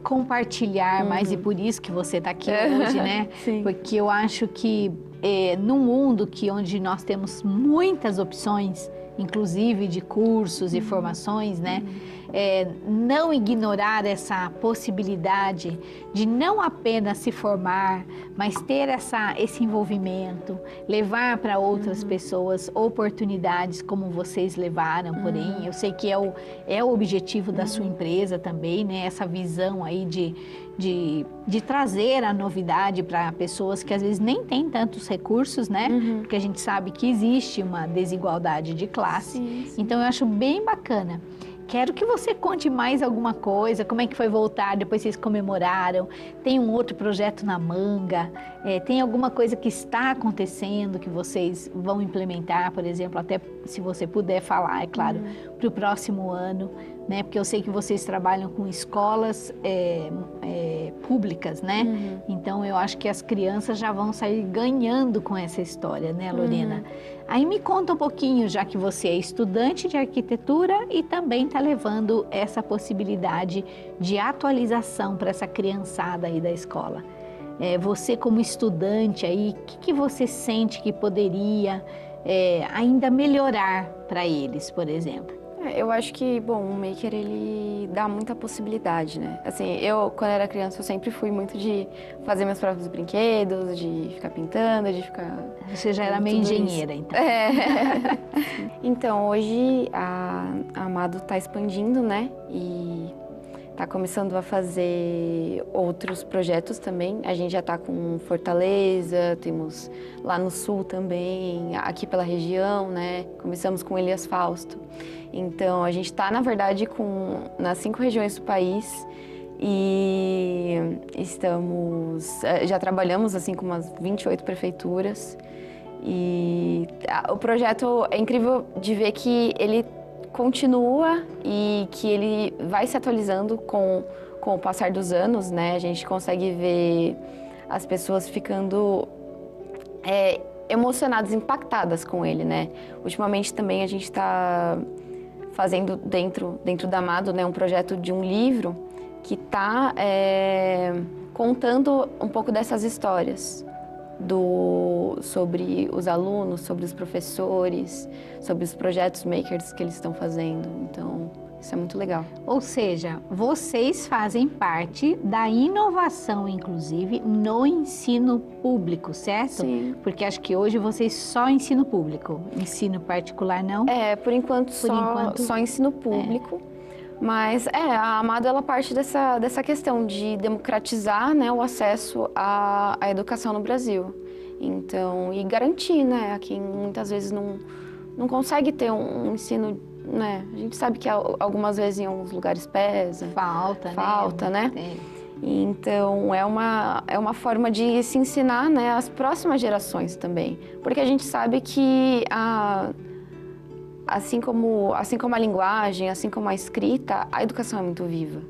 S1: compartilhar mais, e por isso que você está aqui hoje, né?
S2: Sim.
S1: Porque eu acho que num mundo onde nós temos muitas opções, inclusive de cursos e formações, né? Não ignorar essa possibilidade de não apenas se formar, mas ter esse envolvimento, levar para outras pessoas oportunidades como vocês levaram, porém, eu sei que é o objetivo da sua empresa também, né? Essa visão aí de trazer a novidade para pessoas que às vezes nem têm tantos recursos, né? Porque a gente sabe que existe uma desigualdade de classe.
S2: Sim.
S1: Então eu acho bem bacana. Quero que você conte mais alguma coisa, como é que foi voltar, depois vocês comemoraram, tem um outro projeto na manga, tem alguma coisa que está acontecendo que vocês vão implementar, por exemplo, até se você puder falar, é claro, para o próximo ano, né? Porque eu sei que vocês trabalham com escolas públicas, né? Então eu acho que as crianças já vão sair ganhando com essa história, né, Lorena? Aí me conta um pouquinho, já que você é estudante de arquitetura e também está levando essa possibilidade de atualização para essa criançada aí da escola. Você como estudante aí, o que você sente que poderia ainda melhorar para eles, por exemplo?
S2: Eu acho que, bom, o maker, ele dá muita possibilidade, né? Assim, eu, quando era criança, eu sempre fui muito de fazer meus próprios brinquedos, de ficar pintando, de ficar...
S1: Você já era meio engenheira, então.
S2: Então, hoje, a Amado tá expandindo, né? E tá começando a fazer outros projetos também. A gente já tá com Fortaleza, temos lá no Sul também, aqui pela região, né? Começamos com Elias Fausto. Então, a gente está, na verdade, nas 5 regiões do país e já trabalhamos assim com umas 28 prefeituras. E o projeto é incrível de ver que ele continua e que ele vai se atualizando com o passar dos anos, né? A gente consegue ver as pessoas ficando emocionadas, impactadas com ele, né? Ultimamente também a gente está fazendo dentro da Amado, né, um projeto de um livro que está contando um pouco dessas histórias sobre os alunos, sobre os professores, sobre os projetos makers que eles estão fazendo. Então, isso é muito legal.
S1: Ou seja, vocês fazem parte da inovação, inclusive, no ensino público, certo?
S2: Sim.
S1: Porque acho que hoje vocês só ensino público, ensino particular não?
S2: Por enquanto só ensino público. Mas a Amado, ela parte dessa questão de democratizar, né, o acesso à educação no Brasil. Então, e garantir, né, a quem muitas vezes não consegue ter um ensino, né? A gente sabe que algumas vezes em alguns lugares pesa. Falta, né? Então, é uma forma de se ensinar, né, às próximas gerações também. Porque a gente sabe que assim como a linguagem, assim como a escrita, a educação é muito viva.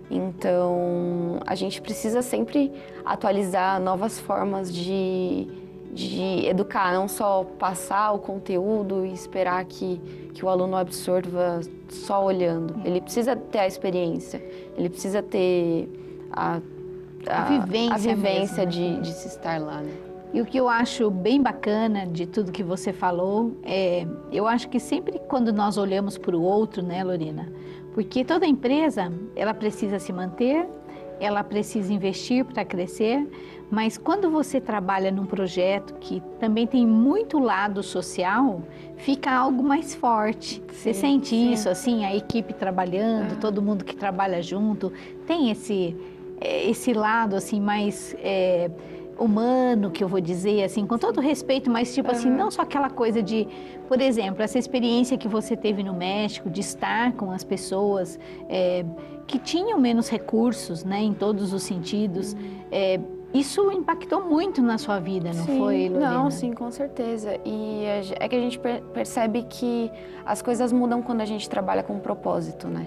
S2: Então, a gente precisa sempre atualizar novas formas de educar, não só passar o conteúdo e esperar que o aluno absorva só olhando. Ele precisa ter a experiência, ele precisa ter a vivência
S1: mesmo,
S2: de se estar lá, né?
S1: E o que eu acho bem bacana de tudo que você falou, eu acho que sempre quando nós olhamos para o outro, né, Lorena? Porque toda empresa, ela precisa se manter, ela precisa investir para crescer, mas quando você trabalha num projeto que também tem muito lado social, fica algo mais forte. Você sente isso, assim, a equipe trabalhando, todo mundo que trabalha junto, tem esse lado, assim, mais... humano, que eu vou dizer, assim, com todo respeito, mas tipo assim, não só aquela coisa de, por exemplo, essa experiência que você teve no México, de estar com as pessoas que tinham menos recursos, né, em todos os sentidos, isso impactou muito na sua vida, não foi, Lorena?
S2: Não, sim, com certeza. E é que a gente percebe que as coisas mudam quando a gente trabalha com propósito, né?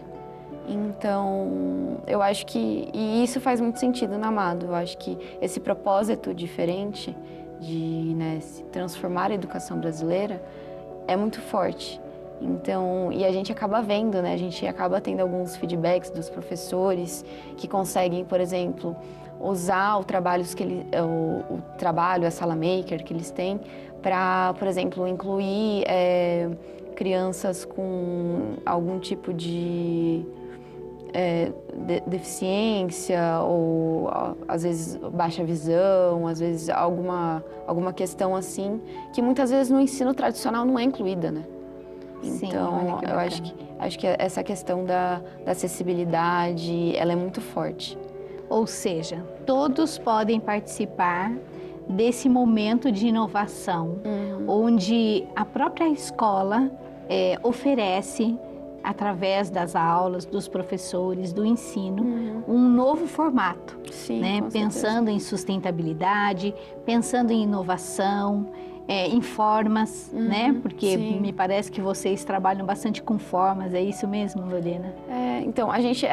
S2: Então, eu acho que... E isso faz muito sentido na Amado. Eu acho que esse propósito diferente de, né, se transformar a educação brasileira é muito forte. Então, e a gente acaba vendo, né? A gente acaba tendo alguns feedbacks dos professores que conseguem, por exemplo, usar o trabalho, a sala maker que eles têm para, por exemplo, incluir crianças com algum tipo de deficiência ou às vezes baixa visão, às vezes alguma questão assim que muitas vezes no ensino tradicional não é incluída, né?
S1: Sim,
S2: então, eu acho que essa questão da acessibilidade, ela é muito forte.
S1: Ou seja, todos podem participar desse momento de inovação, onde a própria escola oferece, através das aulas, dos professores, do ensino, um novo formato,
S2: Sim,
S1: né? Pensando em sustentabilidade, pensando em inovação, em formas, né? Porque me parece que vocês trabalham bastante com formas, é isso mesmo, Lorena?
S2: Então, a gente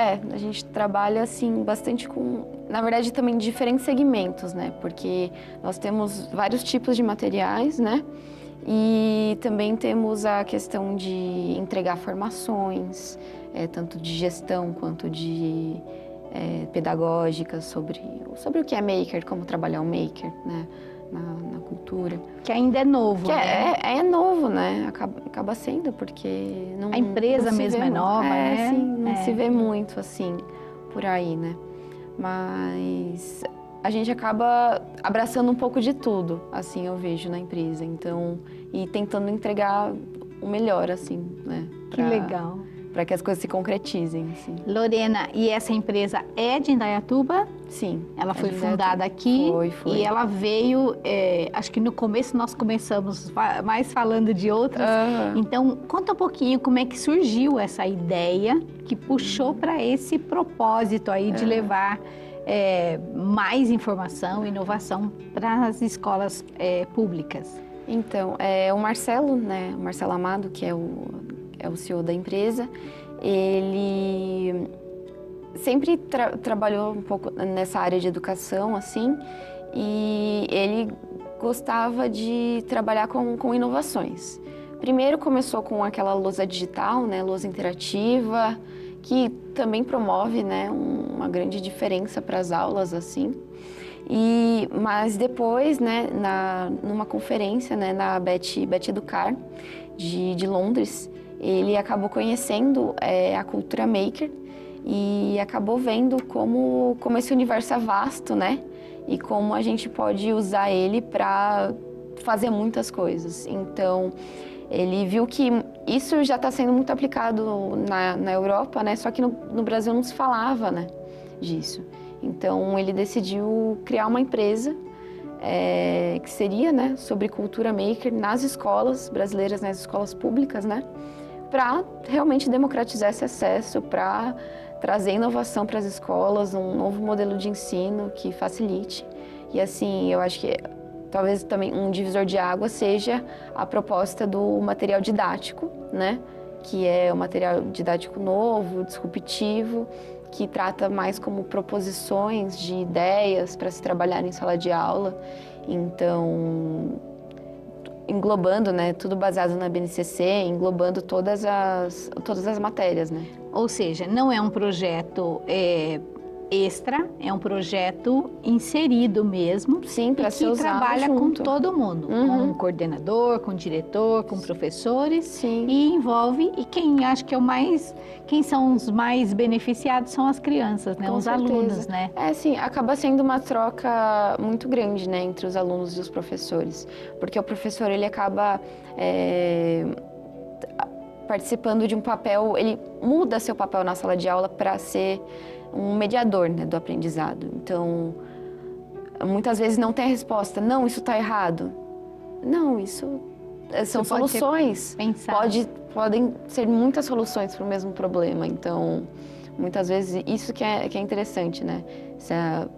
S2: trabalha, assim, bastante com, na verdade, também diferentes segmentos, né? Porque nós temos vários tipos de materiais, né? E também temos a questão de entregar formações, tanto de gestão quanto de pedagógicas sobre o que é maker, como trabalhar o maker, né? Na cultura.
S1: Que ainda é novo, né?
S2: É novo, né? Acaba sendo, porque não...
S1: A empresa
S2: não
S1: mesmo é nova, né?
S2: Sim, não se vê muito, assim, por aí, né? Mas a gente acaba abraçando um pouco de tudo, assim, eu vejo na empresa. Então, e tentando entregar o melhor, assim, né?
S1: Que legal.
S2: Para que as coisas se concretizem, assim.
S1: Lorena, e essa empresa é de Indaiatuba?
S2: Sim.
S1: Ela foi fundada aqui.
S2: Foi.
S1: E ela veio, acho que no começo nós começamos mais falando de outras. Então, conta um pouquinho como é que surgiu essa ideia que puxou para esse propósito aí de levar mais informação e inovação para as escolas públicas.
S2: Então, o Marcelo, né, o Marcelo Amado, que é o CEO da empresa, ele sempre trabalhou um pouco nessa área de educação, assim, e ele gostava de trabalhar com inovações. Primeiro começou com aquela lousa digital, né, lousa interativa, que também promove, né, uma grande diferença para as aulas, assim. Mas depois, né, numa conferência, né, na Beth Educar, de Londres, ele acabou conhecendo a cultura maker e acabou vendo como esse universo é vasto, né? E como a gente pode usar ele para fazer muitas coisas. Então, ele viu que isso já está sendo muito aplicado na Europa, né? Só que no Brasil não se falava, né, disso. Então, ele decidiu criar uma empresa que seria, né, sobre cultura maker nas escolas brasileiras, nas escolas públicas, né? Para realmente democratizar esse acesso, para trazer inovação para as escolas, um novo modelo de ensino que facilite. E assim, eu acho que talvez também um divisor de água seja a proposta do material didático, né? Que é um material didático novo, disruptivo, que trata mais como proposições de ideias para se trabalhar em sala de aula. Então, englobando, né, tudo baseado na BNCC, englobando todas as matérias, né?
S1: Ou seja, não é um projeto extra, é um projeto inserido mesmo.
S2: Sim, para ser usado
S1: trabalha
S2: junto.
S1: com todo mundo, com o coordenador, com o diretor, com professores.
S2: Sim.
S1: E envolve, e quem são os mais beneficiados são as crianças, né?
S2: Com
S1: os
S2: certeza.
S1: alunos, né?
S2: Sim, acaba sendo uma troca muito grande, né, entre os alunos e os professores, porque o professor, ele acaba participando de um papel, ele muda seu papel na sala de aula para ser um mediador, né, do aprendizado. Então, muitas vezes não tem a resposta, não, isso está errado. Não, isso são soluções. Podem ser muitas soluções para o mesmo problema. Então, Muitas vezes isso que é interessante, né?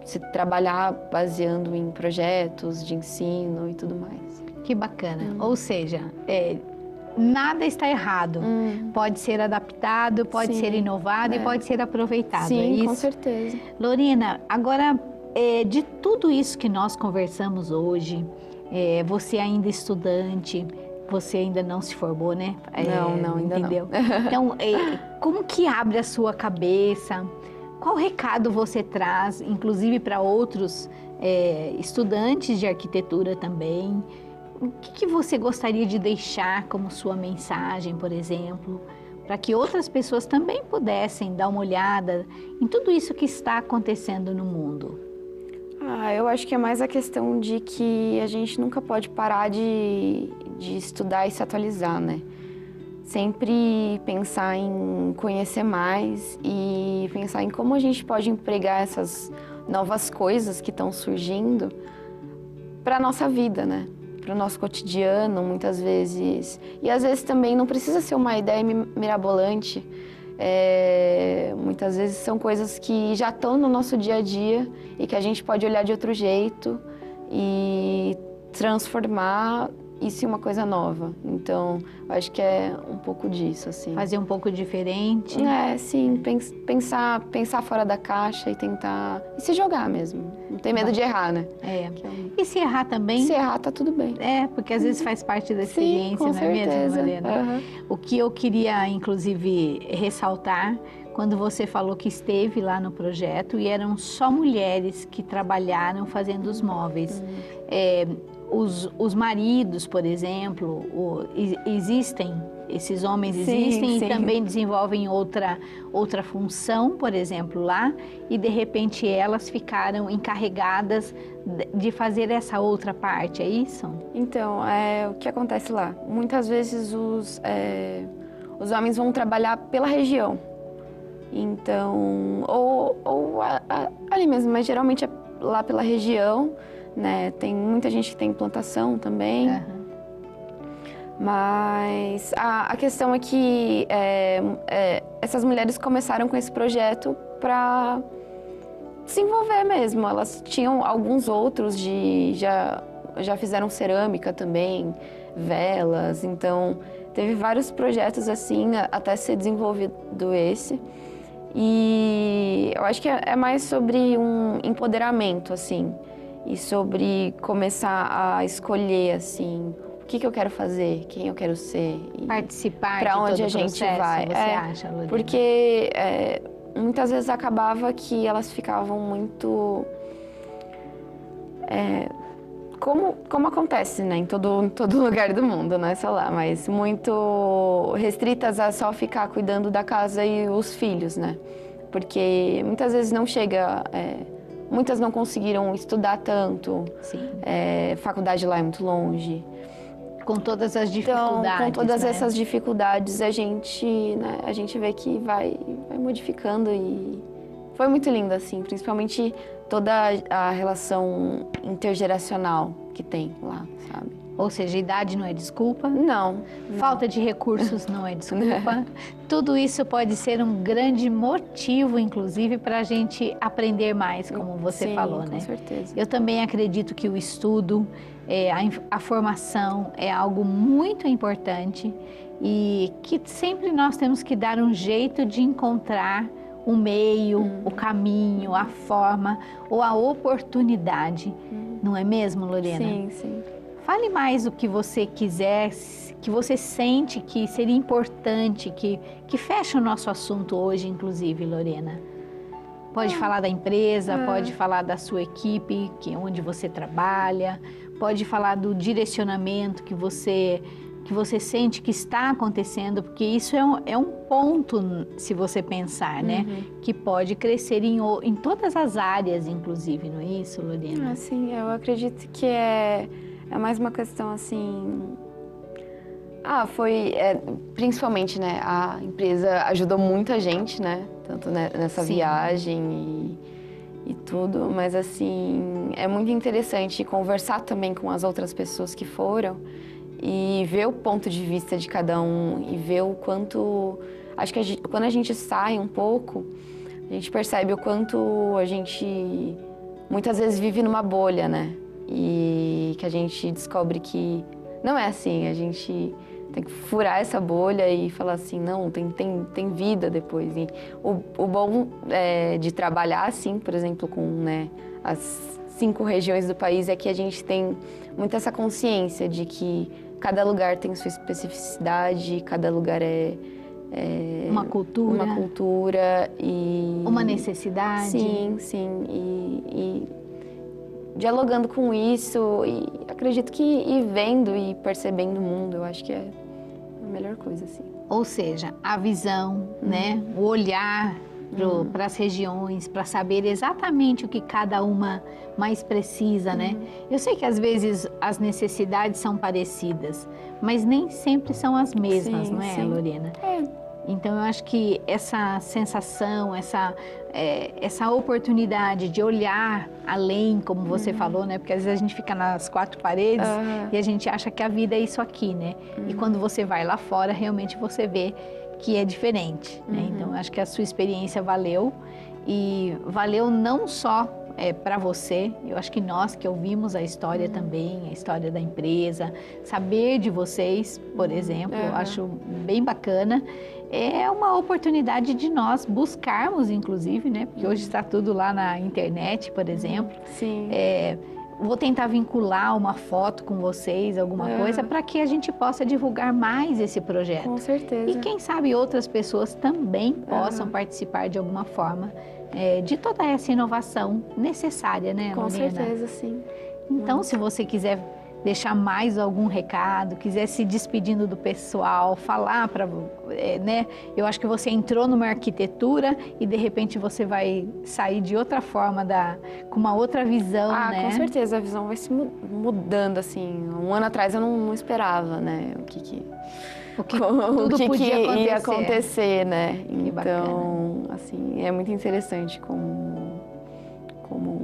S2: Se trabalhar baseando em projetos de ensino e tudo mais.
S1: Que bacana. Ou seja, nada está errado. Pode ser adaptado, pode ser inovado e pode ser aproveitado.
S2: Sim,
S1: é isso?
S2: Com certeza.
S1: Lorena, agora, de tudo isso que nós conversamos hoje, você ainda é estudante, você ainda não se formou, né?
S2: Não, ainda
S1: entendeu?
S2: não.
S1: Então, como que abre a sua cabeça? Qual recado você traz, inclusive para outros estudantes de arquitetura também? O que você gostaria de deixar como sua mensagem, por exemplo, para que outras pessoas também pudessem dar uma olhada em tudo isso que está acontecendo no mundo?
S2: Eu acho que é mais a questão de que a gente nunca pode parar de estudar e se atualizar, né? Sempre pensar em conhecer mais e pensar em como a gente pode empregar essas novas coisas que estão surgindo para a nossa vida, né? Para o nosso cotidiano, muitas vezes. E às vezes também não precisa ser uma ideia mirabolante. Muitas vezes são coisas que já estão no nosso dia a dia e que a gente pode olhar de outro jeito e transformar isso em uma coisa nova. Então, acho que é um pouco disso, assim.
S1: Fazer um pouco diferente.
S2: Sim, pensar fora da caixa e tentar... E se jogar mesmo. Não ter medo de errar, né?
S1: E se errar também?
S2: Se errar, tá tudo bem.
S1: Porque às vezes faz parte da experiência,
S2: com
S1: não
S2: certeza.
S1: É mesmo, Lorena? O que eu queria, inclusive, ressaltar, quando você falou que esteve lá no projeto e eram só mulheres que trabalharam fazendo os móveis. Os maridos, por exemplo, esses homens existem e também desenvolvem outra função, por exemplo, lá, e de repente elas ficaram encarregadas de fazer essa outra parte, é isso?
S2: Então, o que acontece lá? Muitas vezes os homens vão trabalhar pela região. Então, ali mesmo, mas geralmente é lá pela região, né? Tem muita gente que tem plantação também. Mas a questão é que essas mulheres começaram com esse projeto para se envolver mesmo. Elas tinham alguns outros já fizeram cerâmica também, velas. Então, teve vários projetos assim até ser desenvolvido esse. E eu acho que é mais sobre um empoderamento, assim. E sobre começar a escolher, assim, o que eu quero fazer, quem eu quero ser.
S1: Participar
S2: para onde
S1: todo
S2: a gente
S1: processo,
S2: vai.
S1: Você acha, Lorena?
S2: Porque muitas vezes acabava que elas ficavam muito... como acontece, né, em todo lugar do mundo, não é só lá, mas muito restritas a só ficar cuidando da casa e os filhos, né? Porque muitas vezes não chega... muitas não conseguiram estudar tanto.
S1: Sim.
S2: Faculdade lá é muito longe.
S1: Com todas as dificuldades.
S2: Então, com todas
S1: né?
S2: essas dificuldades, a gente vê que vai modificando e foi muito lindo, assim, principalmente toda a relação intergeracional que tem lá, sabe?
S1: Ou seja, idade não é desculpa.
S2: Não.
S1: Falta de recursos não é desculpa. Tudo isso pode ser um grande motivo, inclusive, para a gente aprender mais, como você falou, né?
S2: Com certeza.
S1: Eu também acredito que o estudo, a formação é algo muito importante e que sempre nós temos que dar um jeito de encontrar o meio, o caminho, a forma ou a oportunidade. Não é mesmo, Lorena?
S2: Sim, sim.
S1: Fale mais o que você quiser, que você sente que seria importante, que fecha o nosso assunto hoje, inclusive, Lorena. Pode falar da empresa, pode falar da sua equipe, onde você trabalha, pode falar do direcionamento que você sente que está acontecendo, porque isso é um ponto, se você pensar, né? Que pode crescer em todas as áreas, inclusive, não é isso, Lorena?
S2: Sim, eu acredito que é mais uma questão assim... principalmente, né, a empresa ajudou muita gente, né, tanto nessa viagem e tudo, mas assim, é muito interessante conversar também com as outras pessoas que foram e ver o ponto de vista de cada um e ver o quanto acho que quando a gente sai um pouco, a gente percebe o quanto a gente muitas vezes vive numa bolha, né? E que a gente descobre que não é assim, a gente tem que furar essa bolha e falar assim, não, tem vida depois. E o bom de trabalhar assim, por exemplo, com, né, as 5 regiões do país é que a gente tem muito essa consciência de que cada lugar tem sua especificidade, cada lugar é
S1: uma cultura
S2: e
S1: uma necessidade.
S2: Sim. E dialogando com isso, e acredito que ir vendo e percebendo o mundo, eu acho que é a melhor coisa, assim.
S1: Ou seja, a visão, né? O olhar para as regiões, para saber exatamente o que cada uma mais precisa, né? Eu sei que às vezes as necessidades são parecidas, mas nem sempre são as mesmas, não é, Lorena? Então, eu acho que essa sensação, essa oportunidade de olhar além, como você falou, né? Porque às vezes a gente fica nas 4 paredes e a gente acha que a vida é isso aqui, né? E quando você vai lá fora, realmente você vê que é diferente, né? Então, eu acho que a sua experiência valeu. E valeu não só para você, eu acho que nós que ouvimos a história também, a história da empresa, saber de vocês, por exemplo, eu acho bem bacana. É uma oportunidade de nós buscarmos, inclusive, né? Porque hoje está tudo lá na internet, por exemplo.
S2: Sim.
S1: Vou tentar vincular uma foto com vocês, alguma coisa, para que a gente possa divulgar mais esse projeto.
S2: Com certeza.
S1: E quem sabe outras pessoas também possam participar de alguma forma de toda essa inovação necessária, né, Lorena?
S2: Com certeza, sim.
S1: Então, se você quiser deixar mais algum recado, quiser se despedindo do pessoal, falar para, né? Eu acho que você entrou numa arquitetura e de repente você vai sair de outra forma, com uma outra visão, né?
S2: Com certeza, a visão vai se mudando, assim. Um ano atrás eu não esperava, né? O que ia acontecer, né?
S1: Que
S2: então, assim, é muito interessante como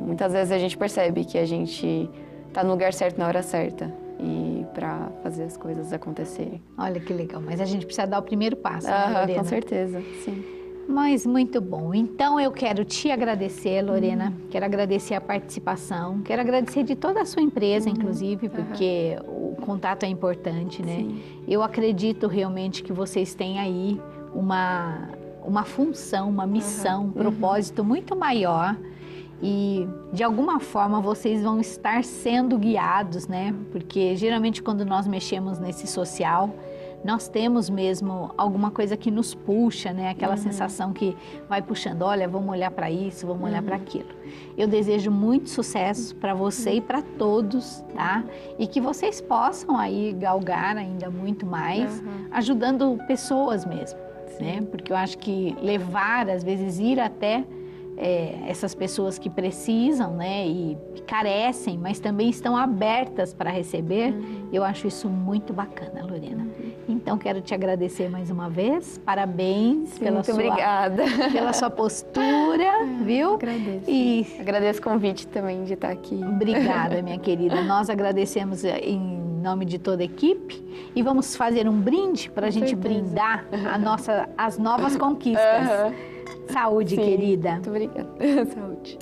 S2: muitas vezes a gente percebe que a gente tá no lugar certo na hora certa e para fazer as coisas acontecerem.
S1: Olha que legal, mas a gente precisa dar o primeiro passo, né, Lorena?
S2: Com certeza, sim.
S1: Mas muito bom. Então eu quero te agradecer, Lorena. Quero agradecer a participação. Quero agradecer de toda a sua empresa, inclusive, porque o contato é importante, né?
S2: Sim.
S1: Eu acredito realmente que vocês têm aí uma função, uma missão, um propósito muito maior. E, de alguma forma, vocês vão estar sendo guiados, né? Porque, geralmente, quando nós mexemos nesse social, nós temos mesmo alguma coisa que nos puxa, né? Aquela sensação que vai puxando, olha, vamos olhar para isso, vamos olhar para aquilo. Eu desejo muito sucesso para você e para todos, tá? E que vocês possam aí galgar ainda muito mais, ajudando pessoas mesmo, né? Porque eu acho que levar, às vezes, ir até essas pessoas que precisam, né, e carecem, mas também estão abertas para receber, eu acho isso muito bacana, Lorena. Então, quero te agradecer mais uma vez, parabéns
S2: obrigada.
S1: Pela sua postura, viu?
S2: Agradeço.
S1: E
S2: agradeço o convite também de estar aqui.
S1: Obrigada, minha querida. Nós agradecemos em nome de toda a equipe e vamos fazer um brinde para a gente brindar as novas conquistas. Saúde, querida.
S2: Muito obrigada. Saúde.